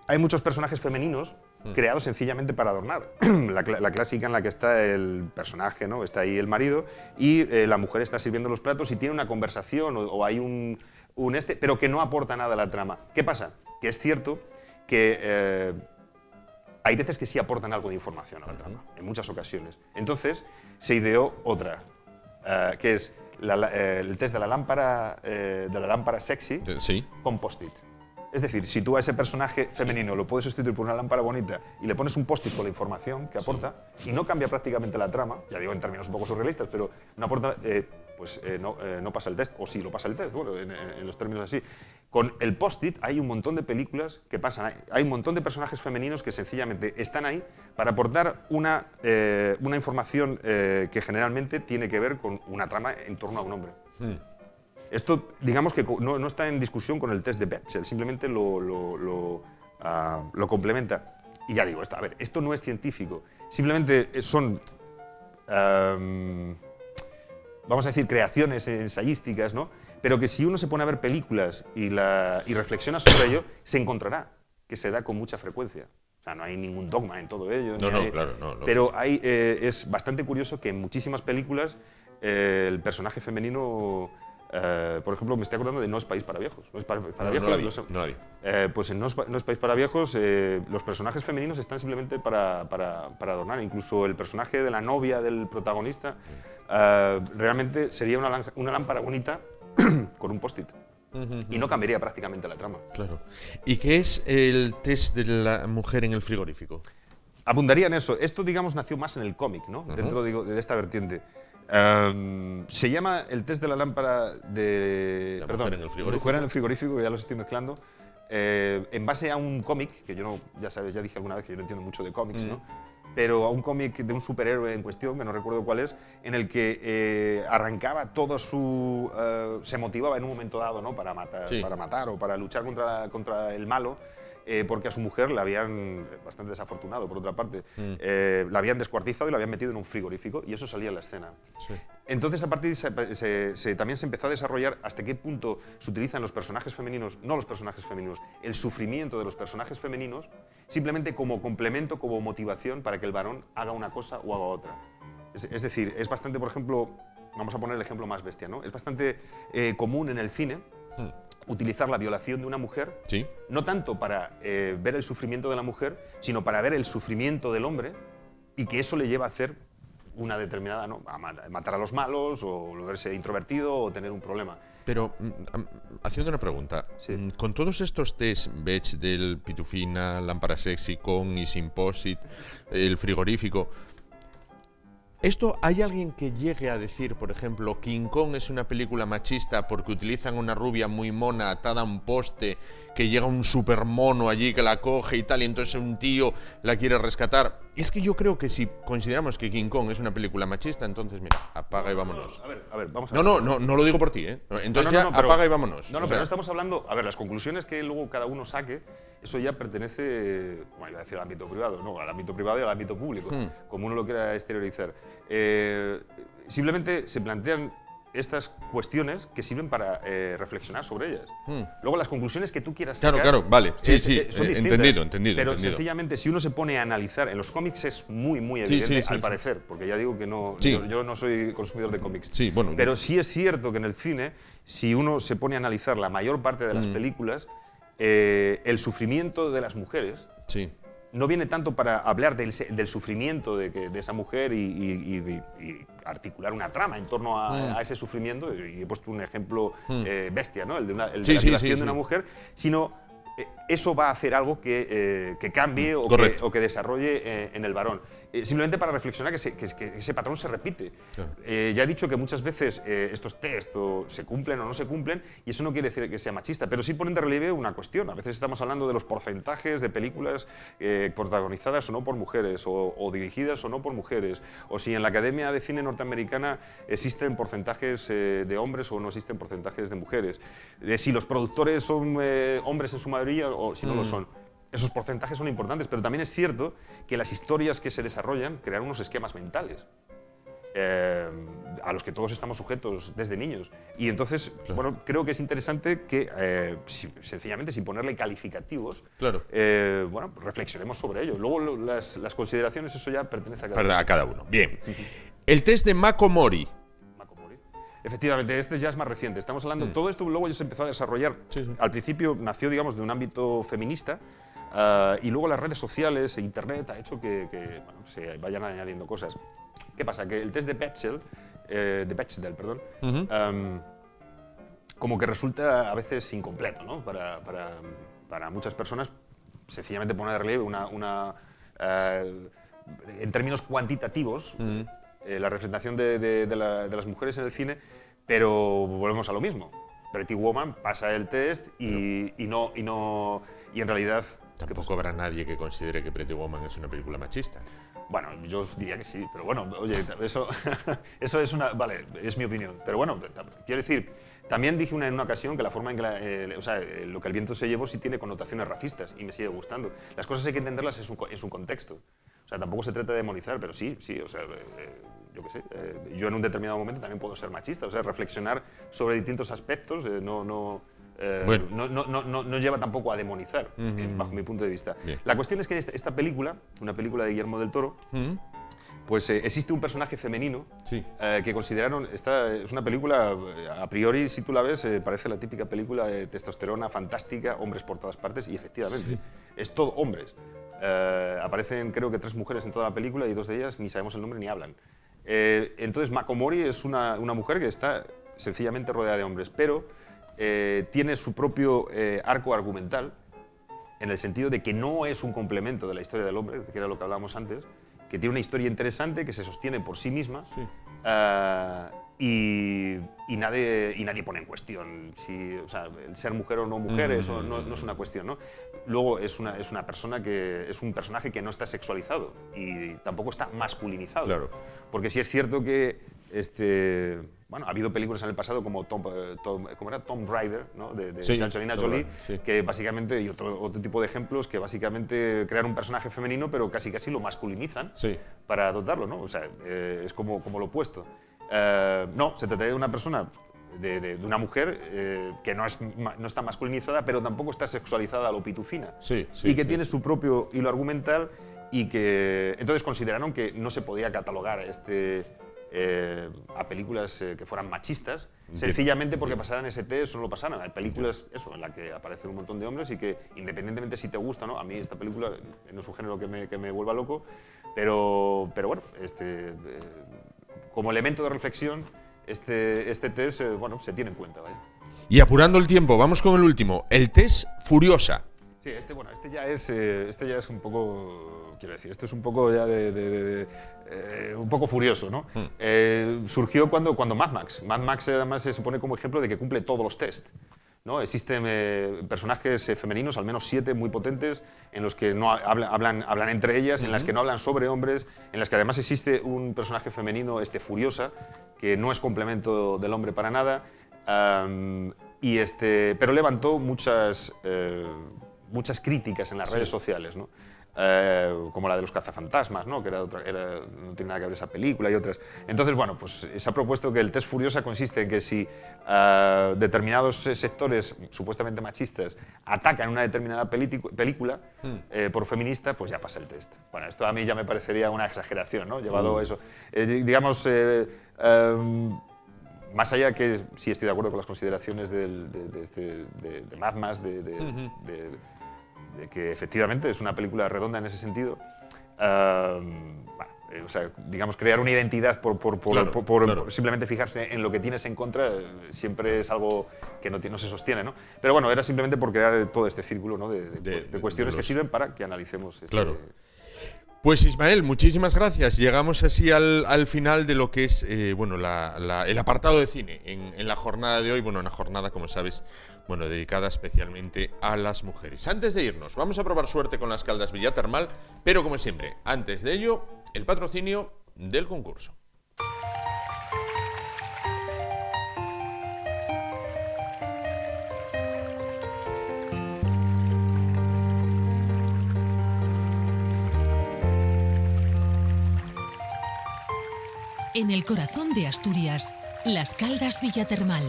Hay muchos personajes femeninos creados sencillamente para adornar. La clásica en la que está el personaje, ¿no? Está ahí el marido y la mujer está sirviendo los platos y tiene una conversación o hay pero que no aporta nada a la trama. ¿Qué pasa? Que es cierto que hay veces que sí aportan algo de información a la trama, en muchas ocasiones. Entonces se ideó otra, que es el test de la lámpara sexy con post-it. Es decir, si tú a ese personaje femenino lo puedes sustituir por una lámpara bonita y le pones un post-it con la información que aporta y no cambia prácticamente la trama, ya digo en términos un poco surrealistas, pero no aporta, no pasa el test, o sí lo pasa el test, bueno, en los términos así. Con el post-it hay un montón de películas que pasan, hay un montón de personajes femeninos que sencillamente están ahí para aportar una información que generalmente tiene que ver con una trama en torno a un hombre. Esto, digamos que no está en discusión con el test de Bechdel, simplemente lo complementa. Y ya digo, esto no es científico, simplemente son, vamos a decir, creaciones ensayísticas, ¿no? Pero que si uno se pone a ver películas y reflexiona sobre ello, se encontrará que se da con mucha frecuencia. O sea, no hay ningún dogma en todo ello. Claro. Pero es bastante curioso que en muchísimas películas el personaje femenino... por ejemplo, me estoy acordando de No es país para viejos. No es para viejos. No la vi. Pues en No es país para viejos los personajes femeninos están simplemente para adornar. Incluso el personaje de la novia del protagonista realmente sería una lámpara bonita con un post-it. Y no cambiaría prácticamente la trama. Claro. ¿Y qué es el test de la mujer en el frigorífico? Abundaría en eso. Esto, digamos, nació más en el cómic, ¿no? Dentro de esta vertiente. Se llama el test de la lámpara de... mujer en el frigorífico. Mujer en el frigorífico, que ya los estoy mezclando. En base a un cómic, que yo no, ya sabes, ya dije alguna vez que yo no entiendo mucho de cómics, ¿no? Pero a un cómic de un superhéroe en cuestión, que no recuerdo cuál es, en el que arrancaba todo su... se motivaba en un momento dado, ¿no? Para matar o para luchar contra el malo, porque a su mujer la habían, bastante desafortunado por otra parte, la habían descuartizado y la habían metido en un frigorífico, y eso salía en la escena. Sí. Entonces, a partir de también se empezó a desarrollar hasta qué punto se utilizan los personajes femeninos, no los personajes femeninos, el sufrimiento de los personajes femeninos, simplemente como complemento, como motivación para que el varón haga una cosa o haga otra. Es decir, es bastante, por ejemplo, vamos a poner el ejemplo más bestia, ¿no? Es bastante común en el cine utilizar la violación de una mujer, Sí. no tanto para ver el sufrimiento de la mujer, sino para ver el sufrimiento del hombre, y que eso le lleva a hacer una determinada, ¿no? A matar a los malos, o volverse introvertido, o tener un problema. Pero, haciendo una pregunta, Sí. con todos estos test, Bechdel, Pitufina, lámpara sexy, con y sin posit, el frigorífico, ¿esto hay alguien que llegue a decir, por ejemplo, King Kong es una película machista porque utilizan una rubia muy mona atada a un poste, que llega un super mono allí que la coge y tal, y entonces un tío la quiere rescatar? Es que yo creo que si consideramos que King Kong es una película machista, entonces mira, apaga y vámonos. A ver, vamos a ver. No lo digo por ti, ¿eh? Entonces No, pero- apaga y vámonos. No, O pero sea, no estamos hablando... A ver, las conclusiones que luego cada uno saque, eso ya pertenece, bueno, iba a decir al ámbito privado, no, al ámbito privado y al ámbito público, como uno lo quiera exteriorizar. Simplemente se plantean estas cuestiones que sirven para reflexionar sobre ellas. Luego las conclusiones que tú quieras sacar... Claro, vale. Sí, son distintas. entendido. Pero sencillamente, si uno se pone a analizar, en los cómics es muy evidente, al parecer, porque ya digo que no, Sí. yo no soy consumidor de cómics. Sí, bueno, pero sí es cierto que en el cine, si uno se pone a analizar la mayor parte de las películas, el sufrimiento de las mujeres Sí. no viene tanto para hablar del sufrimiento de esa mujer y articular una trama en torno a ese sufrimiento, y he puesto un ejemplo bestia, ¿no? El de la violación de una mujer, sino eso va a hacer algo que cambie o que desarrolle en el varón. Simplemente para reflexionar que ese patrón se repite. Claro. Ya he dicho que muchas veces estos test se cumplen o no se cumplen, y eso no quiere decir que sea machista, pero sí ponen de relieve una cuestión. A veces estamos hablando de los porcentajes de películas protagonizadas o no por mujeres, o dirigidas o no por mujeres, o si en la Academia de Cine norteamericana existen porcentajes de hombres o no existen porcentajes de mujeres, de si los productores son hombres en su mayoría o si no lo son. Esos porcentajes son importantes, pero también es cierto que las historias que se desarrollan crean unos esquemas mentales a los que todos estamos sujetos desde niños. Y entonces, bueno, creo que es interesante que, sencillamente, sin ponerle calificativos, bueno, reflexionemos sobre ello. Luego, las consideraciones, eso ya pertenece A cada uno. Bien. El test de Makomori. Efectivamente, este ya es más reciente. Estamos hablando, todo esto luego ya se empezó a desarrollar. Al principio nació, digamos, de un ámbito feminista, y luego las redes sociales e internet ha hecho que bueno, se vayan añadiendo cosas. ¿Qué pasa? Que el test de Bechdel, como que resulta a veces incompleto, ¿no? Para muchas personas, sencillamente pone de relieve en términos cuantitativos, la representación de las mujeres en el cine, pero volvemos a lo mismo. Pretty Woman pasa el test y en realidad... Tampoco habrá nadie que considere que Pretty Woman es una película machista. Bueno, yo diría que sí, pero bueno, oye, eso es una... Vale, es mi opinión. Pero bueno, quiero decir, también dije en una ocasión que la forma en que lo que el viento se llevó sí tiene connotaciones racistas, y me sigue gustando. Las cosas hay que entenderlas en su contexto. O sea, tampoco se trata de demonizar, pero sí, o sea, yo qué sé, yo en un determinado momento también puedo ser machista, o sea, reflexionar sobre distintos aspectos no lleva tampoco a demonizar, bajo mi punto de vista. Bien. La cuestión es que esta película, una película de Guillermo del Toro, pues existe un personaje femenino que consideraron, es una película, a priori, si tú la ves, parece la típica película de testosterona fantástica, hombres por todas partes, y efectivamente, es todo hombres. Aparecen, creo que 3 mujeres en toda la película, y 2 de ellas ni sabemos el nombre ni hablan. Entonces, Makomori es una mujer que está sencillamente rodeada de hombres, pero tiene su propio arco argumental, en el sentido de que no es un complemento de la historia del hombre, que era lo que hablábamos antes, que tiene una historia interesante, que se sostiene por sí misma, y nadie pone en cuestión si, o sea, el ser mujer o no mujer, eso no es una cuestión, ¿no? Luego es una persona que es un personaje que no está sexualizado y tampoco está masculinizado. Claro. Porque sí es cierto que bueno, ha habido películas en el pasado como Tomb Raider, ¿no? de Angelina Jolie, que básicamente, y otro tipo de ejemplos, que básicamente crean un personaje femenino pero casi lo masculinizan para dotarlo, ¿no? O sea, es como lo opuesto. No, se trata de una persona, de una mujer que no está masculinizada, pero tampoco está sexualizada a lo pitufina. Y que tiene su propio hilo argumental y que entonces consideraron que no se podía catalogar a películas que fueran machistas, sencillamente porque pasaran ese test o no lo pasaran. Hay películas en las que aparecen un montón de hombres y que, independientemente si te gusta o no, a mí esta película no es un género que me vuelva loco, pero bueno, como elemento de reflexión, este test bueno, se tiene en cuenta. ¿Vale? Y apurando el tiempo, vamos con el último, el test Furiosa. Sí, este ya es un poco, quiero decir, esto es un poco ya un poco furioso, ¿no? Surgió cuando Mad Max además se pone como ejemplo de que cumple todos los test, ¿no? Existen personajes femeninos, al menos 7 muy potentes, en los que no hablan entre ellas, en las que no hablan sobre hombres, en las que además existe un personaje femenino, Furiosa, que no es complemento del hombre para nada, pero levantó muchas críticas en las redes sociales, ¿no? Como la de los cazafantasmas, ¿no? Que no tiene nada que ver esa película y otras. Entonces, bueno, pues se ha propuesto que el test Furiosa consiste en que si determinados sectores supuestamente machistas atacan una determinada película por feminista, pues ya pasa el test. Bueno, esto a mí ya me parecería una exageración, ¿no? Llevado a eso. Digamos, más allá que sí estoy de acuerdo con las consideraciones de Mad Max, de que efectivamente es una película redonda en ese sentido, o sea, digamos, crear una identidad por simplemente fijarse en lo que tienes en contra siempre es algo que no se sostiene, ¿no? Pero bueno, era simplemente por crear todo este círculo, ¿no? de cuestiones que sirven para que analicemos Pues Ismael, muchísimas gracias. Llegamos así al final de lo que es bueno, el apartado de cine en la jornada de hoy. Bueno, una jornada, como sabes, bueno, dedicada especialmente a las mujeres. Antes de irnos, vamos a probar suerte con las Caldas Villatermal, pero como siempre, antes de ello, el patrocinio del concurso. En el corazón de Asturias, Las Caldas Villatermal.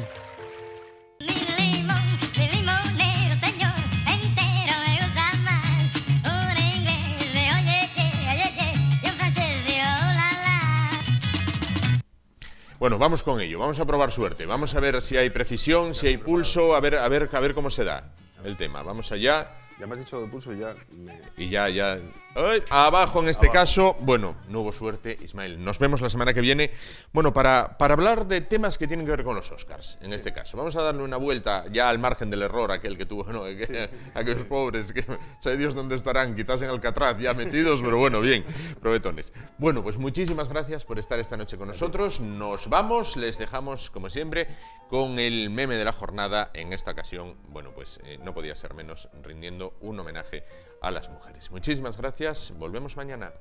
Bueno, vamos con ello, vamos a probar suerte, vamos a ver si hay precisión, si hay pulso, a ver cómo se da el tema. Vamos allá. Ya me has dicho de pulso y ya... Y ya... ¡Ay! Abajo en este caso. Bueno, no hubo suerte, Ismael. Nos vemos la semana que viene. Bueno, para hablar de temas que tienen que ver con los Oscars, en este caso. Vamos a darle una vuelta ya al margen del error aquel que tuvo, ¿no? Aquellos pobres que sabe Dios dónde estarán, quizás en Alcatraz ya metidos, pero bueno, bien, provetones. Bueno, pues muchísimas gracias por estar esta noche con nosotros. Nos vamos, les dejamos, como siempre, con el meme de la jornada. En esta ocasión, bueno, pues no podía ser menos, rindiendo un homenaje a las mujeres. Muchísimas gracias, volvemos mañana.